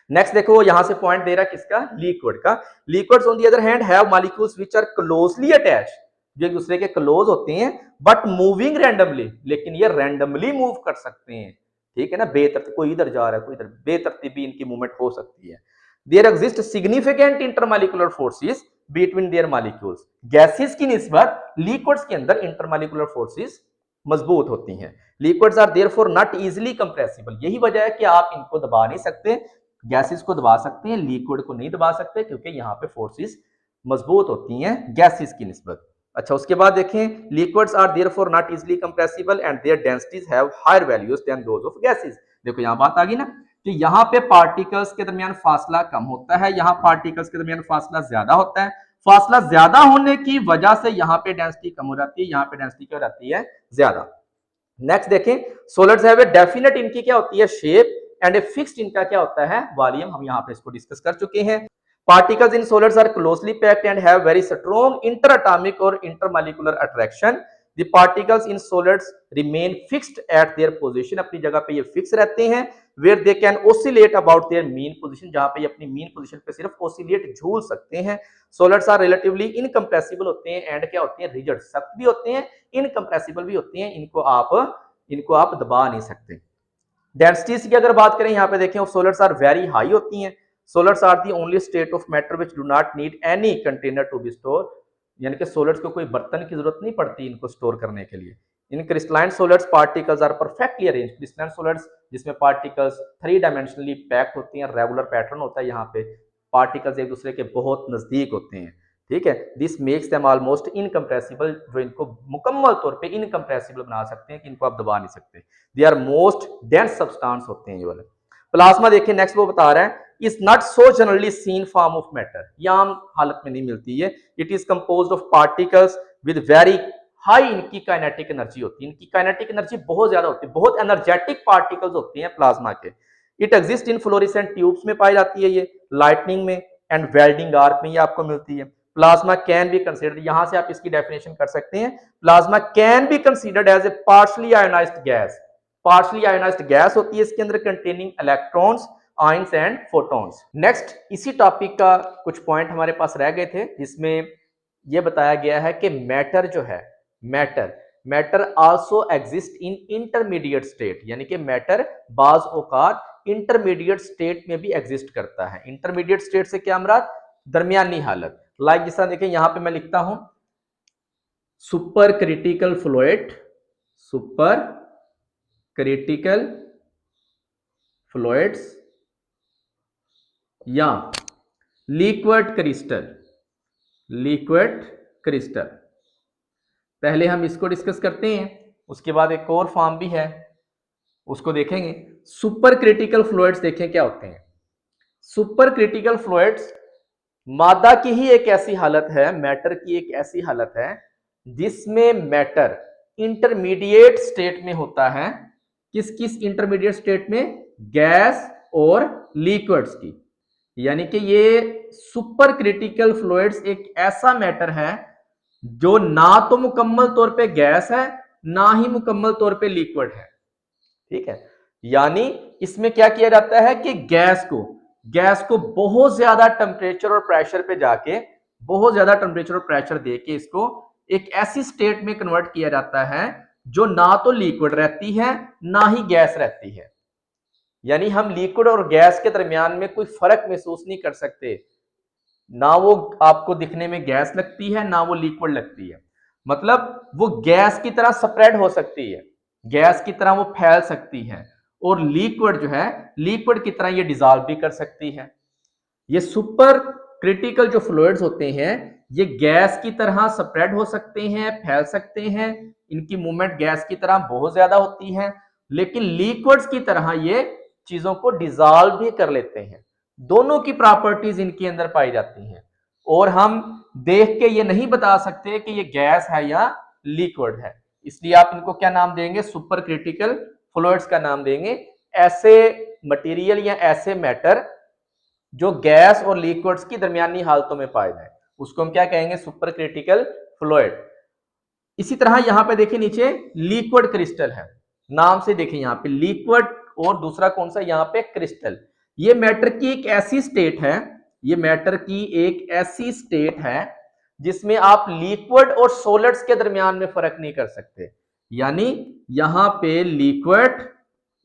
नेक्स्ट देखो यहां से पॉइंट दे रहा है किसका, लिक्विड का। Liquids on the other hand have molecules which are closely attached, जो एक दूसरे के क्लोज होते हैं, बट मूविंग रैंडमली, लेकिन ये रैंडमली मूव कर सकते हैं, ठीक है ना, बेतरतीब, कोई इधर जा रहा है कोई इधर, बेतरतीबी इनकी मूवमेंट हो सकती है। There exist significant intermolecular forces between their molecules, gases की निस्बत लिक्विड्स के अंदर इंटरमॉलिक्यूलर फोर्सेस मजबूत होती हैं। Liquids are therefore not easily compressible, यही वजह है कि आप इनको दबा नहीं सकते, गैसेस को दबा सकते हैं, लिक्विड को नहीं दबा सकते, क्योंकि यहाँ पे फोर्सेस मजबूत होती हैं गैसेस की निस्बत। अच्छा उसके बाद देखें, liquids are therefore not easily compressible and their densities have higher values than those of gases. देखो यहाँ बात आ गई ना कि यहाँ पे पार्टिकल्स के दरमियान फासला कम होता है, यहाँ पार्टिकल्स के दरमियान फासला ज्यादा होता है। फासला ज्यादा होने की वजह से यहाँ पे डेंसिटी कम हो जाती है, यहाँ पे डेंसिटी क्या हो जाती है, ज्यादा। नेक्स्ट देखें, सॉलिड्स हैव ए डेफिनेट, इनकी क्या होती है, शेप, एंड ए फिक्स्ड इनका क्या होता है, वॉल्यूम। हम यहाँ पे इसको डिस्कस कर चुके हैं। Particles in solids are closely packed and have very strong interatomic और intermolecular attraction. The particles in solids remain fixed at their position, अपनी जगह पे ये फिक्स रहते हैं। Where they can oscillate about their mean position, जहां पे ये अपनी मीन पोजीशन पे सिर्फ ऑसिलेट, झूल सकते हैं। सॉलिड्स आर रिलेटिवली इनकंप्रेसिबल होते हैं एंड क्या होते हैं, रिजिड, सख्त भी होते हैं, इनकंप्रेसिबल भी होते हैं, इनको आप दबा नहीं सकते। डेंसिटीज की अगर बात करें यहाँ पे देखें, सॉलिड्स आर वेरी हाई होती हैं। Solids are the only state of matter which do not need any container to be store, यानी कि सॉलिड्स को कोई बर्तन की जरूरत नहीं पड़ती इनको स्टोर करने के लिए। In crystalline solids particles are perfectly arranged, crystalline solids जिसमें पार्टिकल्स 3 डायमेंशनली पैक्ड होती हैं, रेगुलर पैटर्न होता है, यहाँ पे पार्टिकल्स एक दूसरे के बहुत नजदीक होते हैं, ठीक है। This makes them almost incompressible, जो इनको मुकम्मल तौर पे इनकंप्रेसिबल बना सकते हैं कि इनको आप दबा नहीं सकते। They are most dense substance होते हैं ये वाले। प्लाज्मा देखिए नेक्स्ट वो बता रहा है, is not so generally seen form of matter, ये आम हालत में नहीं मिलती है। It is composed of particles with very high, इनकी काइनेटिक एनर्जी होती है, इनकी काइनेटिक एनर्जी बहुत ज्यादा होती है, बहुत एनर्जेटिक पार्टिकल्स होते हैं प्लाज्मा के। It exist in fluorescent tubes में पाई जाती है ये, लाइटनिंग में एंड वेल्डिंग आर्क में ये आपको मिलती है। प्लाज्मा कैन बी कंसीडर्ड, यहां से आप इसकी डेफिनेशन कर सकते हैं, plasma can be considered as a partially ionised gas. Partially ionised gas होती है इसके अंदर, containing electrons, ions and photons. Next इसी टॉपिक का कुछ पॉइंट हमारे पास रह गए थे, जिसमें यह बताया गया है कि मैटर जो है, matter also exist in intermediate state, यानी कि मैटर बाज औकात इंटरमीडिएट स्टेट में भी एग्जिस्ट करता है। इंटरमीडिएट स्टेट से क्या मुराद, दरमियानी हालत। लाइक जिस तरह देखिए यहां पे मैं लिखता हूं super critical fluid, super critical fluids या लिक्विड क्रिस्टल, लिक्विड क्रिस्टल। पहले हम इसको डिस्कस करते हैं, उसके बाद एक और फॉर्म भी है उसको देखेंगे। सुपर क्रिटिकल फ्लूइड्स देखें क्या होते हैं। सुपर क्रिटिकल फ्लूइड्स मादा की ही एक ऐसी हालत है, मैटर की एक ऐसी हालत है जिसमें मैटर इंटरमीडिएट स्टेट में होता है। किस किस इंटरमीडिएट स्टेट में, गैस और लिक्विड्स की। यानी कि ये सुपर क्रिटिकल फ्लूइड्स एक ऐसा मैटर है जो ना तो मुकम्मल तौर पे गैस है, ना ही मुकम्मल तौर पे लिक्विड है, ठीक है। यानी इसमें क्या किया जाता है कि गैस को बहुत ज्यादा टेम्परेचर और प्रेशर पे जाके बहुत ज्यादा टेम्परेचर और प्रेशर देके इसको एक ऐसी स्टेट में कन्वर्ट किया जाता है जो ना तो लिक्विड रहती है ना ही गैस रहती है। यानी हम लिक्विड और गैस के दरमियान में कोई फर्क महसूस नहीं कर सकते, ना वो आपको दिखने में गैस लगती है ना वो लिक्विड लगती है। मतलब वो गैस की तरह स्प्रेड हो सकती है, गैस की तरह वो फैल सकती है, और लिक्विड जो है लिक्विड की तरह ये डिजॉल्व भी कर सकती है। ये सुपर क्रिटिकल जो फ्लूइड्स होते हैं ये गैस की तरह स्प्रेड हो सकते हैं, फैल सकते हैं, इनकी मूवमेंट गैस की तरह बहुत ज्यादा होती है, लेकिन लिक्विड्स की तरह ये चीजों को डिजॉल्व भी कर लेते हैं। दोनों की प्रॉपर्टीज इनके अंदर पाई जाती हैं, और हम देख के ये नहीं बता सकते कि ये गैस है या लिक्विड है। इसलिए आप इनको क्या नाम देंगे? सुपर क्रिटिकल फ्लूइड्स का नाम देंगे। ऐसे मटेरियल या ऐसे मैटर जो गैस और लिक्विड्स की दरमियानी हालतों में पाए जाए उसको हम क्या कहेंगे? Super critical fluid. इसी तरह यहां पे देखिए नीचे लिक्विड क्रिस्टल है, नाम से देखिए यहां पे लिक्विड, और दूसरा कौन सा यहां पे? क्रिस्टल। ये मैटर की एक ऐसी स्टेट है, ये मैटर की एक ऐसी स्टेट है जिसमें आप लिक्विड और सॉलिड्स के दरमियान में फर्क नहीं कर सकते। यानी यहां पे लिक्विड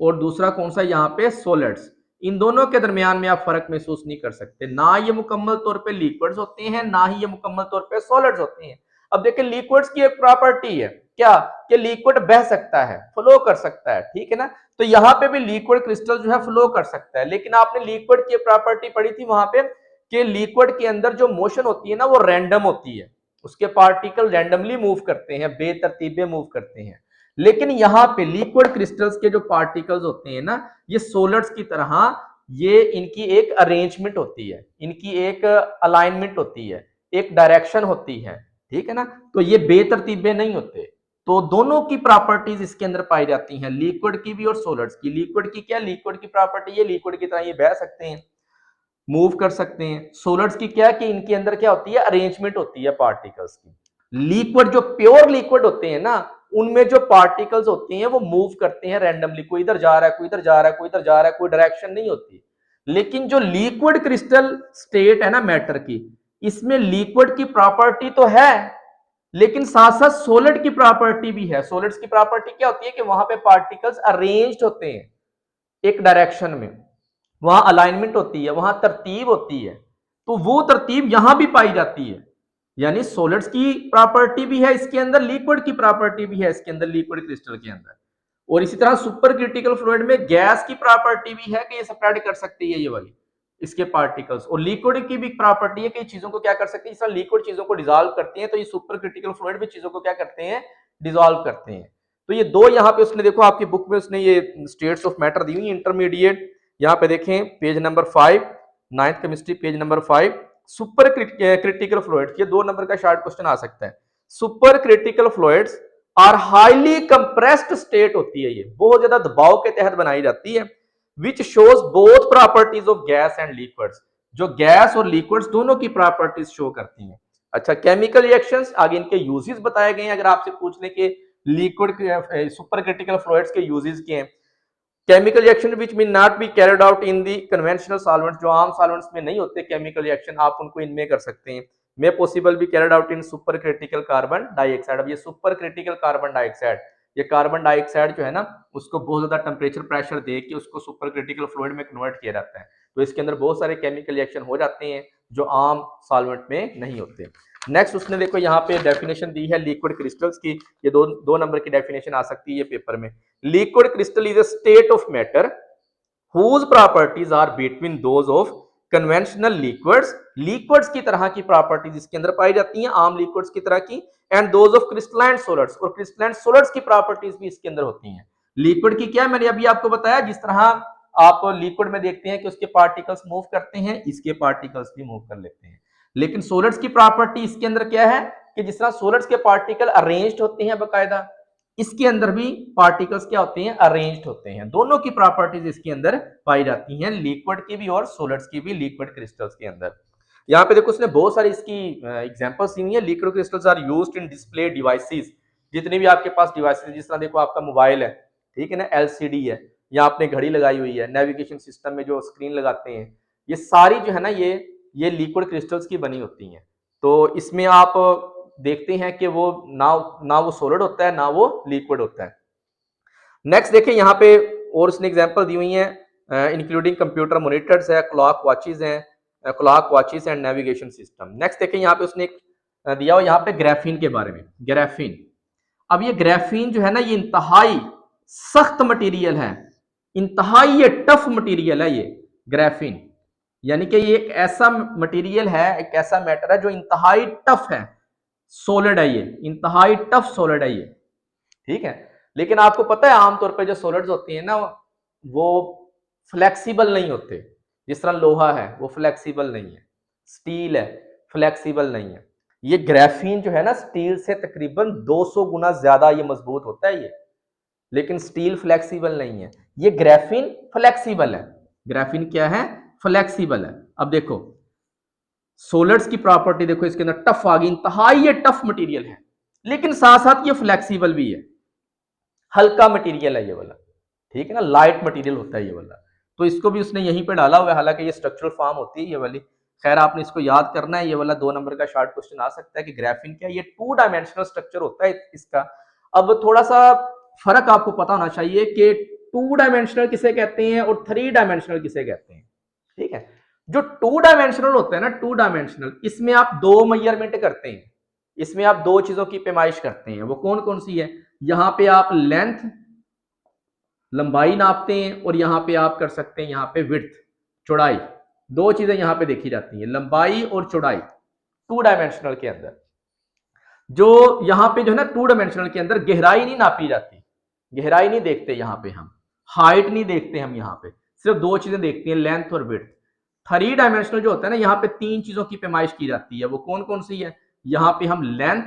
और दूसरा कौन सा? यहां पे सॉलिड्स। इन दोनों के दरमियान में आप फर्क महसूस नहीं कर सकते, ना ये मुकम्मल तौर पे लिक्विड्स होते हैं ना ही ये मुकम्मल तौर पे सॉलिड्स होते हैं। अब देखिए लिक्विड्स की एक प्रॉपर्टी है क्या? कि लिक्विड बह सकता है, फ्लो कर सकता है, ठीक है ना? तो यहां पे भी लिक्विड क्रिस्टल जो है फ्लो कर सकता है, लेकिन आपने लिक्विड की प्रॉपर्टी पढ़ी थी वहां पे कि लिक्विड के अंदर जो मोशन होती है ना वो रैंडम होती है, उसके पार्टिकल रैंडमली मूव करते हैं, बेतरतीबे मूव करते हैं। लेकिन यहां पे लिक्विड क्रिस्टल्स के जो पार्टिकल्स होते हैं ना ये सोलिड्स की तरह, ये इनकी एक अरेंजमेंट होती है, इनकी एक अलाइनमेंट होती है, एक डायरेक्शन होती है, ठीक है ना? तो ये बेतरतीबे नहीं होते। तो दोनों की प्रॉपर्टीज इसके अंदर पाई जाती हैं, लिक्विड की भी और सॉलिड्स की। लिक्विड की क्या? लिक्विड की प्रॉपर्टी ये लिक्विड की तरह ये बह सकते हैं, मूव कर सकते हैं। सॉलिड्स की क्या? कि इनके अंदर क्या होती है? अरेंजमेंट होती है पार्टिकल्स की। लिक्विड जो प्योर लिक्विड होते हैं ना उनमें जो पार्टिकल्स होते हैं वो मूव करते हैं रैंडमली, कोई इधर जा रहा है कोई इधर जा रहा है कोई इधर जा रहा है, कोई डायरेक्शन नहीं होती। लेकिन जो लिक्विड क्रिस्टल स्टेट है ना मैटर की, इसमें लिक्विड की प्रॉपर्टी तो है लेकिन साथ साथ सॉलिड की प्रॉपर्टी भी है। सॉलिड्स की प्रॉपर्टी क्या होती है? कि वहां पे पार्टिकल्स अरेंज्ड होते हैं एक डायरेक्शन में, वहां अलाइनमेंट होती है, वहां तरतीब होती है। तो वो तरतीब यहां भी पाई जाती है। यानी सॉलिड्स की प्रॉपर्टी भी है इसके अंदर, लिक्विड की प्रॉपर्टी भी है इसके अंदर, लिक्विड क्रिस्टल के अंदर। और इसी तरह सुपर क्रिटिकल फ्लूइड में गैस की प्रॉपर्टी भी है कि ये स्प्रेड कर सकती है ये वाली इसके पार्टिकल्स, और लिक्विड की भी प्रॉपर्टी है कि चीजों को क्या कर सकती है, इस तरह लिक्विड चीजों को डिजॉल्व करती है, तो ये सुपर क्रिटिकल फ्लूइड भी चीजों को क्या करते हैं? डिजॉल्व करते हैं। तो ये दो यहाँ पे उसने देखो आपकी बुक में उसने ये स्टेट्स ऑफ मैटर दी हुई इंटरमीडिएट, यहाँ पे देखें page number 5, ninth chemistry page number 5, super critical fluids, ये 2 नंबर का शॉर्ट क्वेश्चन आ सकता है। Super critical fluids are highly compressed state होती है, ये बहुत ज्यादा दबाव के तहत बनाई जाती है, which shows both properties of gas and liquids, जो गैस और लिक्विड्स दोनों की प्रॉपर्टीज शो करती हैं। अच्छा, केमिकल रिएक्शंस, आगे इनके यूजेस बताए गए हैं। अगर आपसे पूछ ले कि लिक्विड सुपर क्रिटिकल फ्लूइड्स के यूजेस क्या हैं, chemical reaction which mean not be carried out in the conventional solvents, जो आम सॉल्वेंट्स में नहीं होते केमिकल रिएक्शन, आप उनको इनमें कर सकते हैं। मे possible be carried out in super critical carbon dioxide. अब ये सुपर क्रिटिकल कार्बन डाइऑक्साइड, ये कार्बन डाइऑक्साइड जो है ना उसको बहुत ज्यादा टेम्परेचर प्रेशर दे के उसको सुपर क्रिटिकल फ्लूइड में कन्वर्ट किया जाता है, तो इसके अंदर बहुत सारे केमिकल रिएक्शन हो जाते हैं जो आम सॉल्वेंट में नहीं होते। नेक्स्ट उसने देखो यहाँ पे डेफिनेशन दी है लिक्विड क्रिस्टल्स की, ये दो नंबर की डेफिनेशन आ सकती है पेपर में। Liquid crystal is a state of matter whose properties are between those of conventional liquids, liquids की तरह की प्रॉपर्टीज इसके अंदर पाई जाती हैं, आम लिक्विड्स की तरह की, and those of crystalline solids, और क्रिस्टलाइन सॉलिड्स की प्रॉपर्टीज भी इसके अंदर होती हैं। लिक्विड की क्या, मैंने अभी आपको बताया, जिस तरह आप लिक्विड में देखते हैं कि उसके पार्टिकल्स मूव करते हैं, इसके पार्टिकल्स भी मूव कर लेते हैं। लेकिन सॉलिड्स की प्रॉपर्टी इसके अंदर क्या है कि जिस तरह सॉलिड्स के पार्टिकल अरेंज्ड होते हैं बकायदा, इसके अंदर भी पार्टिकल्स क्या होते हैं? अरेंज्ड होते हैं। दोनों की प्रॉपर्टीज इसके अंदर पाई जाती हैं, लिक्विड की भी और सॉलिड्स की भी, लिक्विड क्रिस्टल्स के अंदर। यहाँ पे देखो उसने बहुत सारी इसकी एग्जांपल्स दी हुई है। Liquid crystals are used in display devices, जितने भी आपके पास डिवाइसेस, जिस तरह देखो आपका मोबाइल है, ठीक है ना, एलसीडी है, या आपने घड़ी लगाई हुई है, नेविगेशन सिस्टम में जो स्क्रीन लगाते हैं, ये सारी जो है ना ये लिक्विड क्रिस्टल्स की बनी होती हैं। तो इसमें आप देखते हैं कि वो ना ना वो सॉलिड होता है ना वो लिक्विड होता है। नेक्स्ट देखिए यहाँ पे और उसने एग्जांपल दी हुई है, इंक्लूडिंग कंप्यूटर मॉनिटर्स है, क्लॉक वॉचेस हैं, clock watches and navigation system. Next देखिए यहाँ पे उसने एक दिया हुआ यहाँ पे ग्राफीन के बारे में। ग्राफीन, अब ये ग्राफीन जो है ना ये इंतहाई सख्त मटेरियल है, इंतहाई ये टफ मटेरियल है ये ग्राफीन। यानी कि ये एक ऐसा मटेरियल है, एक ऐसा मैटर है जो इंतहाई टफ है, सॉलिड है ये, इंतहाई टफ सॉलिड है ये, ठीक है। लेकिन आपको पता है आमतौर पे जो सॉलिड्स होती हैं ना वो फ्लेक्सिबल नहीं होते। जिस तरह लोहा है वो फ्लेक्सिबल नहीं है, स्टील है फ्लेक्सिबल नहीं है। ये ग्राफीन जो है ना स्टील से तकरीबन 200 गुना ज्यादा ये मजबूत होता है ये, लेकिन स्टील फ्लेक्सिबल नहीं है। ये ग्राफीन फ्लेक्सिबल है। ग्राफीन क्या है? फ्लेक्सिबल है। अब देखो सोलर्स की प्रॉपर्टी देखो, इसके अंदर टफ आ गई, इंतहाई ये टफ मटेरियल है, लेकिन साथ साथ ये फ्लेक्सिबल भी है, हल्का मटेरियल है ये वाला, ठीक है ना, लाइट मटेरियल होता है ये वाला। तो इसको भी उसने यहीं पे डाला हुआ है, हालांकि ये स्ट्रक्चरल फॉर्म होती है ये वाली। खैर आपने इसको याद करना है, ये वाला 2 नंबर का शॉर्ट क्वेश्चन आ सकता है कि ग्राफीन क्या है, ये 2 डायमेंशनल स्ट्रक्चर होता है इसका। अब थोड़ा सा फर्क आपको पता होना चाहिए कि 2 डायमेंशनल किसे कहते हैं और 3 डायमेंशनल किसे कहते हैं, ठीक है। जो 2 डायमेंशनल होता है ना, 2 डायमेंशनल, इसमें आप 2 मेजरमेंट करते हैं, इसमें आप 2 चीजों की पैमाइश करते हैं। वो कौन कौन सी है? यहां पे आप लेंथ, लंबाई नापते हैं, और यहां पे आप कर सकते हैं यहां पे विड्थ, चौड़ाई। 2 चीजें यहां पे देखी जाती हैं, लंबाई और चौड़ाई, 2 डायमेंशनल के अंदर। जो यहां पे जो है ना 2 डायमेंशनल के अंदर गहराई नहीं नापी जाती, गहराई नहीं देखते यहां पे हम, हाइट नहीं देखते हम, यहां पे सिर्फ 2 चीजें देखते हैं, लेंथ और विड्थ। 3 डायमेंशनल जो होता है ना, यहाँ पे 3 चीजों की पैमाइश की जाती है। वो कौन कौन सी है? यहाँ पे हम लेंथ,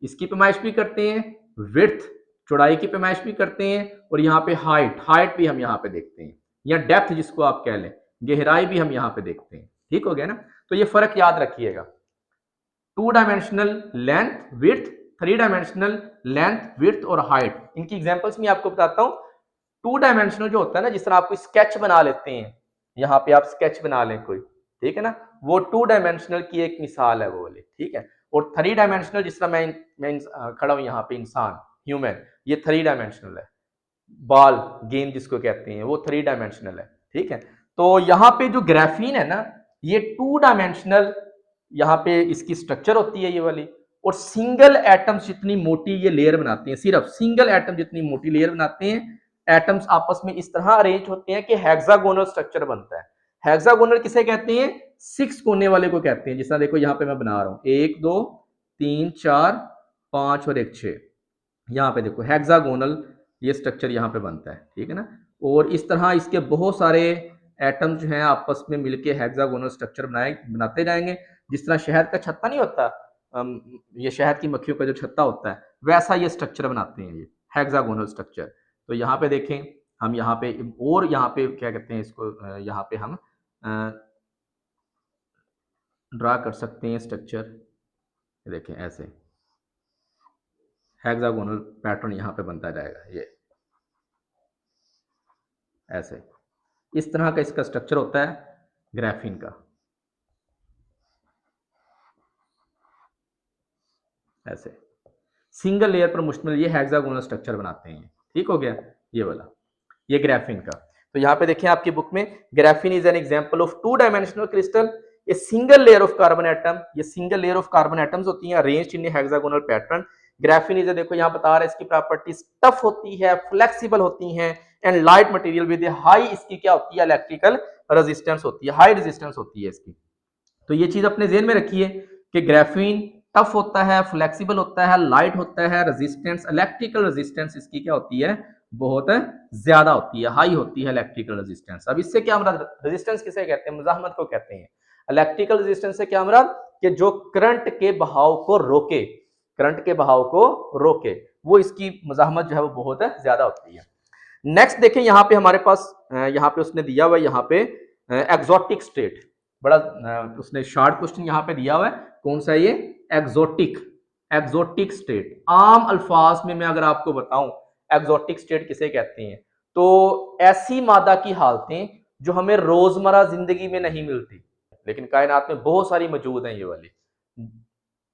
इसकी पैमाइश भी करते हैं, विड्थ, चौड़ाई की पैमाइश भी करते हैं, और यहाँ पे हाइट, हाइट भी हम यहाँ पे देखते हैं, या डेप्थ जिसको आप कह लें, गहराई भी हम यहाँ पे देखते हैं। ठीक हो गया ना? तो ये फर्क याद रखिएगा, 2 dimensional length width, 3 dimensional length width और हाइट। इनकी एग्जांपल्स मैं आपको बताता हूँ। 2 डायमेंशनल जो होता है ना, जिस तरह आप कोई स्केच बना लेते हैं, यहाँ पे आप स्केच बना लें कोई, ठीक है ना, वो 2 डायमेंशनल की एक मिसाल है वो वाली, ठीक है। और 3 डायमेंशनल, जिस तरह मैं खड़ा हूँ यहाँ पे, इंसान, ह्यूमन, ये 3 डायमेंशनल है। बॉल, गेंद जिसको कहते हैं, वो 3 डायमेंशनल है, ठीक है। तो यहाँ पे जो ग्राफीन है ना, ये 2 डायमेंशनल, यहाँ पे इसकी स्ट्रक्चर होती है ये वाली, और सिंगल एटम जितनी मोटी ये लेयर बनाते हैं, सिर्फ सिंगल एटम जितनी मोटी लेयर बनाते हैं। एटम्स आपस में इस तरह अरेंज होते हैं कि हेक्सागोनल स्ट्रक्चर बनता है। हेक्सागोनल किसे कहते हैं? 6 कोने वाले को कहते हैं। जिस तरह देखो यहाँ पे मैं बना रहा हूँ, 1 2 3 4 5 और एक 6, यहाँ पे देखो हेक्सागोनल ये स्ट्रक्चर यहाँ पे बनता है, ठीक है ना। और इस तरह इसके बहुत सारे एटम्स जो हैं आपस में मिलके हेक्सागोनल स्ट्रक्चर बनाते जाएंगे। जिस तरह शहद का छत्ता नहीं होता, ये शहद की मक्खियों का जो छत्ता होता है, वैसा ये स्ट्रक्चर बनाते हैं, ये हेक्सागोनल स्ट्रक्चर। तो यहाँ पे देखें हम, यहाँ पे और यहाँ पे क्या कहते हैं इसको, यहाँ पे हम ड्रा कर सकते हैं स्ट्रक्चर, देखें ऐसे हेक्सागोनल पैटर्न यहाँ पे बनता जाएगा, ये ऐसे, इस तरह का इसका स्ट्रक्चर होता है ग्राफीन का, ऐसे सिंगल लेयर पर मुश्तमिल ये हेक्सागोनल स्ट्रक्चर बनाते हैं। ठीक हो गया ये वाला, ये ग्राफीन का। तो यहाँ पे देखिए आपकी बुक में, graphene is an example of 2 dimensional crystal, a single layer of carbon atom, ये single layer of carbon atoms होती हैं arranged in hexagonal pattern. Graphene is, देखो यहाँ बता रहा है इसकी प्रॉपर्टीज टफ होती है, फ्लेक्सिबल होती हैं, and light material with high, इसकी क्या होती है, इलेक्ट्रिकल रेजिस्टेंस होती है, हाई रेजिस्टेंस होती है इसकी। तो ये चीज अपने जेहन में रखिए कि ग्राफीन टफ होता है, फ्लेक्सिबल होता है, लाइट होता है, रेजिस्टेंस, इलेक्ट्रिकल रेजिस्टेंस इसकी क्या होती है, बहुत ज्यादा होती है, हाई होती है इलेक्ट्रिकल रेजिस्टेंस। अब इससे क्या मराद, रेजिस्टेंस किसे कहते हैं, मुजाहमत को कहते हैं। इलेक्ट्रिकल रेजिस्टेंस से क्या मराद, कि जो करंट के बहाव को रोके, करंट के बहाव को रोके, वो इसकी मुजाहमत जो है वो बहुत ज्यादा होती है। नेक्स्ट देखें यहाँ पे हमारे पास, यहाँ पे उसने दिया हुआ है यहाँ पे एक्सोटिक स्टेट, बड़ा उसने शॉर्ट क्वेश्चन यहाँ पे दिया हुआ है, कौन सा ये, एक्सोटिक, एक्सोटिक स्टेट। आम अल्फाज में मैं अगर आपको बताऊं एक्सोटिक स्टेट किसे कहते हैं, तो ऐसी मादा की हालतें जो हमें रोजमर्रा जिंदगी में नहीं मिलती, लेकिन कायनात में बहुत सारी मौजूद हैं ये वाली।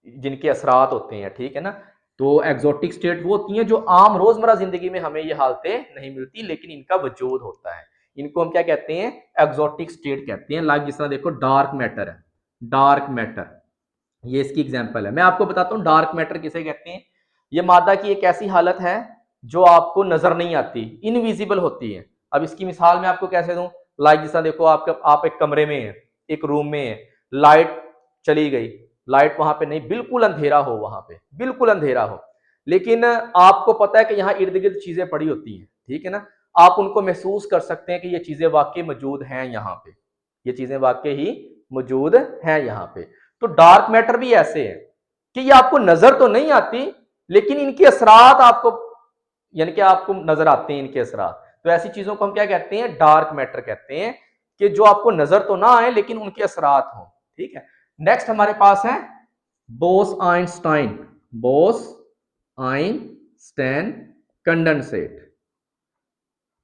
जिनके असरात होते हैं, ठीक है ना। तो एग्जॉटिक स्टेट वो होती हैं जो आम रोजमर्रा जिंदगी में हमें ये हालतें नहीं मिलती, लेकिन इनका वजूद होता है। इनको हम क्या कहते हैं, एग्जॉटिक स्टेट कहते हैं। लाइक जिस तरह देखो डार्क मैटर है, डार्क मैटर ये इसकी एग्जांपल है। मैं आपको बताता हूँ डार्क मैटर किसे कहते हैं। ये मादा की एक ऐसी हालत है जो आपको नजर नहीं आती, इनविजिबल होती है। अब इसकी मिसाल मैं आपको कैसे दूं, लाइक जिस तरह देखो आप एक कमरे में है, एक रूम में है, लाइट चली गई, लाइट वहां पे नहीं, बिल्कुल अंधेरा हो, वहां पे बिल्कुल अंधेरा हो, लेकिन आपको पता है कि यहाँ इर्द गिर्द चीजें पड़ी होती हैं, ठीक है ना। आप उनको महसूस कर सकते हैं कि ये चीजें वाकई मौजूद हैं यहाँ पे, ये चीजें वाकई ही मौजूद हैं यहाँ पे। तो डार्क मैटर भी ऐसे है कि ये आपको नजर तो नहीं आती, लेकिन इनके असरात आपको, यानी कि आपको नजर आते हैं इनके असरात। तो ऐसी चीजों को हम क्या कहते हैं, डार्क मैटर कहते हैं, कि जो आपको नजर तो ना आए लेकिन उनके असरात हो, ठीक है। नेक्स्ट हमारे पास है Bose Einstein, Bose Einstein condensate,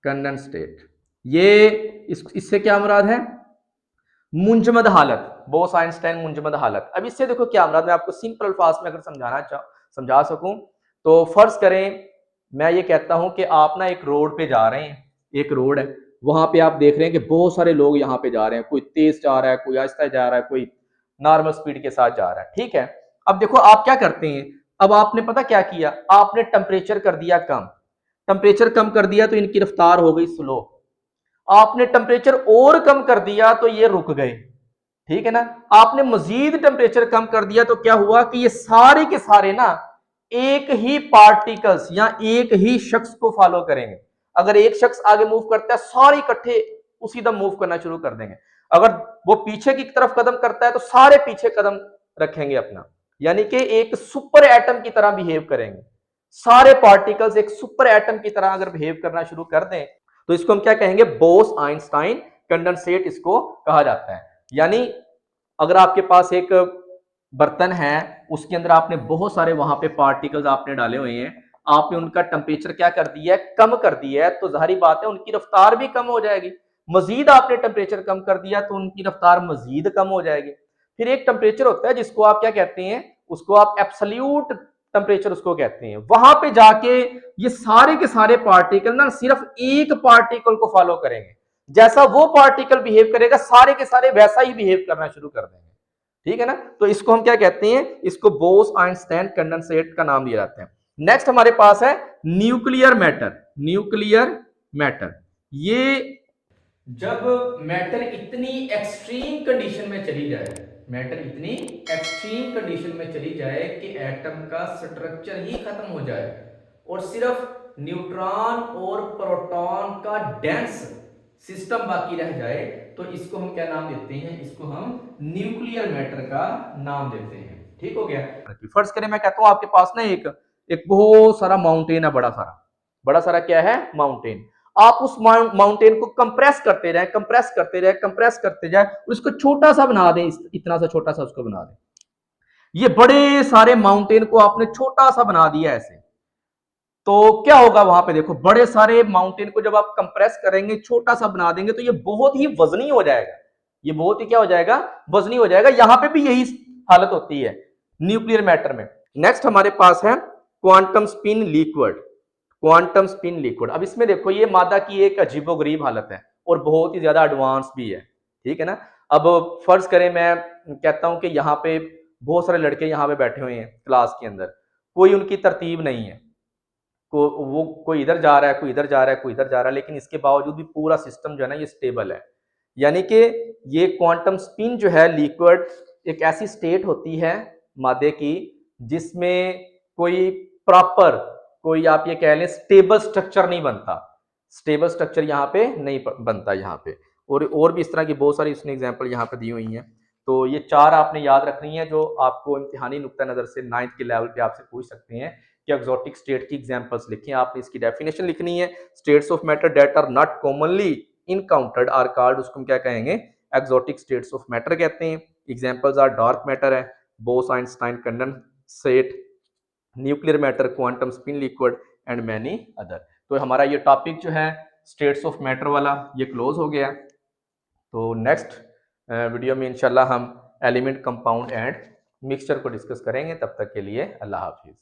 condensate ये इससे क्या मुराद है, मुंजमद हालत, बोस आइंस्टाइन मुंजमद हालत। अब इससे देखो क्या मुराद, मैं आपको सिंपल अल्फाज में अगर समझा सकूं तो फर्ज करें मैं ये कहता हूं कि आप ना एक रोड पे जा रहे हैं, एक रोड है, वहां पे आप देख रहे हैं कि बहुत सारे लोग यहाँ पे जा रहे हैं, कोई तेज जा रहा है, कोई आहिस्ता जा रहा है, कोई नॉर्मल स्पीड के साथ जा रहा है, ठीक है। अब देखो आप क्या करते हैं, अब आपने पता क्या किया, आपने टेम्परेचर कर दिया कम, टेम्परेचर कम कर दिया तो इनकी रफ्तार हो गई स्लो, आपने टेम्परेचर और कम कर दिया तो ये रुक गए, ठीक है ना। आपने मजीद टेम्परेचर कम कर दिया तो क्या हुआ कि ये सारे के सारे ना एक ही पार्टिकल्स या एक ही शख्स को फॉलो करेंगे। अगर एक शख्स आगे मूव करता है, सारे इकट्ठे उसी दम मूव करना शुरू कर देंगे। अगर वो पीछे की तरफ कदम करता है तो सारे पीछे कदम रखेंगे अपना, यानी कि एक सुपर एटम की तरह बिहेव करेंगे। सारे पार्टिकल्स एक सुपर एटम की तरह अगर बिहेव करना शुरू कर दें तो इसको हम क्या कहेंगे, बोस आइंस्टाइन कंडेंसेट इसको कहा जाता है। यानी अगर आपके पास एक बर्तन है, उसके अंदर आपने बहुत सारे वहां पे पार्टिकल्स आपने डाले हुए हैं, आपने उनका टेम्परेचर क्या कर दिया है, कम कर दिया है, तो जाहिर बात है उनकी रफ्तार भी कम हो जाएगी। मजीद आपने टेम्परेचर कम कर दिया तो उनकी रफ्तार मजीद कम हो जाएगी। फिर एक टेम्परेचर होता है जिसको आप क्या कहते हैं, उसको आप एब्सोल्यूट टेम्परेचर उसको कहते हैं। वहां पे जाके ये सारे के सारे पार्टिकल ना सिर्फ एक पार्टिकल को फॉलो करेंगे, जैसा वो पार्टिकल बिहेव करेगा सारे के सारे वैसा ही बिहेव करना शुरू कर देंगे, ठीक है ना। तो इसको हम क्या कहते हैं, इसको बोस आइंस्टाइन कंडेंसेट का नाम दिया जाता है। नेक्स्ट हमारे पास है न्यूक्लियर मैटर, न्यूक्लियर मैटर। ये जब मैटर इतनी एक्सट्रीम कंडीशन में चली जाए, मैटर इतनी एक्सट्रीम कंडीशन में चली जाए कि एटम का स्ट्रक्चर ही खत्म हो जाए और सिर्फ न्यूट्रॉन और प्रोटॉन का डेंस सिस्टम बाकी रह जाए, तो इसको हम क्या नाम देते हैं, इसको हम न्यूक्लियर मैटर का नाम देते हैं। ठीक हो गया। फर्ज करें मैं कहता हूं आपके पास ना एक एक बहुत सारा माउंटेन है, बड़ा सारा, बड़ा सारा क्या है, माउंटेन। आप उस माउंटेन को कंप्रेस करते जाए, कंप्रेस करते जाए, कंप्रेस करते जाए, उसको छोटा सा बना दें, इतना सा छोटा सा उसको बना दें। ये बड़े सारे माउंटेन को आपने छोटा सा बना दिया ऐसे, तो क्या होगा वहां पे, देखो बड़े सारे माउंटेन को जब आप कंप्रेस करेंगे, छोटा सा बना देंगे, तो ये बहुत ही वजनी हो जाएगा, ये बहुत ही क्या हो जाएगा, वजनी हो जाएगा। यहां पे भी यही हालत होती है न्यूक्लियर मैटर में। नेक्स्ट हमारे पास है quantum spin liquid, quantum spin liquid. अब इसमें देखो ये मादा की एक अजीबोगरीब हालत है और बहुत ही ज्यादा एडवांस भी है, ठीक है ना। अब फर्ज करें मैं कहता हूं कि यहाँ पे बहुत सारे लड़के यहाँ पे बैठे हुए हैं क्लास के अंदर, कोई उनकी तरतीब नहीं है, को वो कोई इधर जा रहा है, कोई इधर जा रहा है, कोई इधर जा रहा है, लेकिन इसके बावजूद भी पूरा सिस्टम जो है ना ये स्टेबल है। यानी कि ये क्वांटम स्पिन जो है लिक्विड एक ऐसी स्टेट होती है मादे की जिसमें कोई प्रॉपर, कोई आप ये कह लें स्टेबल स्ट्रक्चर नहीं बनता, स्टेबल स्ट्रक्चर यहाँ पे नहीं बनता यहाँ पे। और भी इस तरह की बहुत सारी उसने एग्जांपल यहाँ पे दी हुई हैं। तो ये चार आपने याद रखनी है जो आपको इम्तिहानी नुक्ता नजर से 9th के लेवल पे आपसे पूछ सकते हैं कि एक्सोटिक स्टेट की एग्जांपल्स लिखें, आपने इसकी डेफिनेशन लिखनी है। States of matter that are not commonly encountered are called, उसको हम क्या कहेंगे, एक्सोटिक स्टेट्स ऑफ मैटर कहते हैं। एग्जांपल्स आर डार्क मैटर है, Bose Einstein condensate, nuclear matter, quantum spin liquid and many other. तो हमारा ये टॉपिक जो है स्टेट्स ऑफ मैटर वाला ये क्लोज हो गया। तो नेक्स्ट वीडियो में इंशाल्लाह हम एलिमेंट, कंपाउंड एंड मिक्सचर को डिस्कस करेंगे। तब तक के लिए अल्लाह हाफिज़।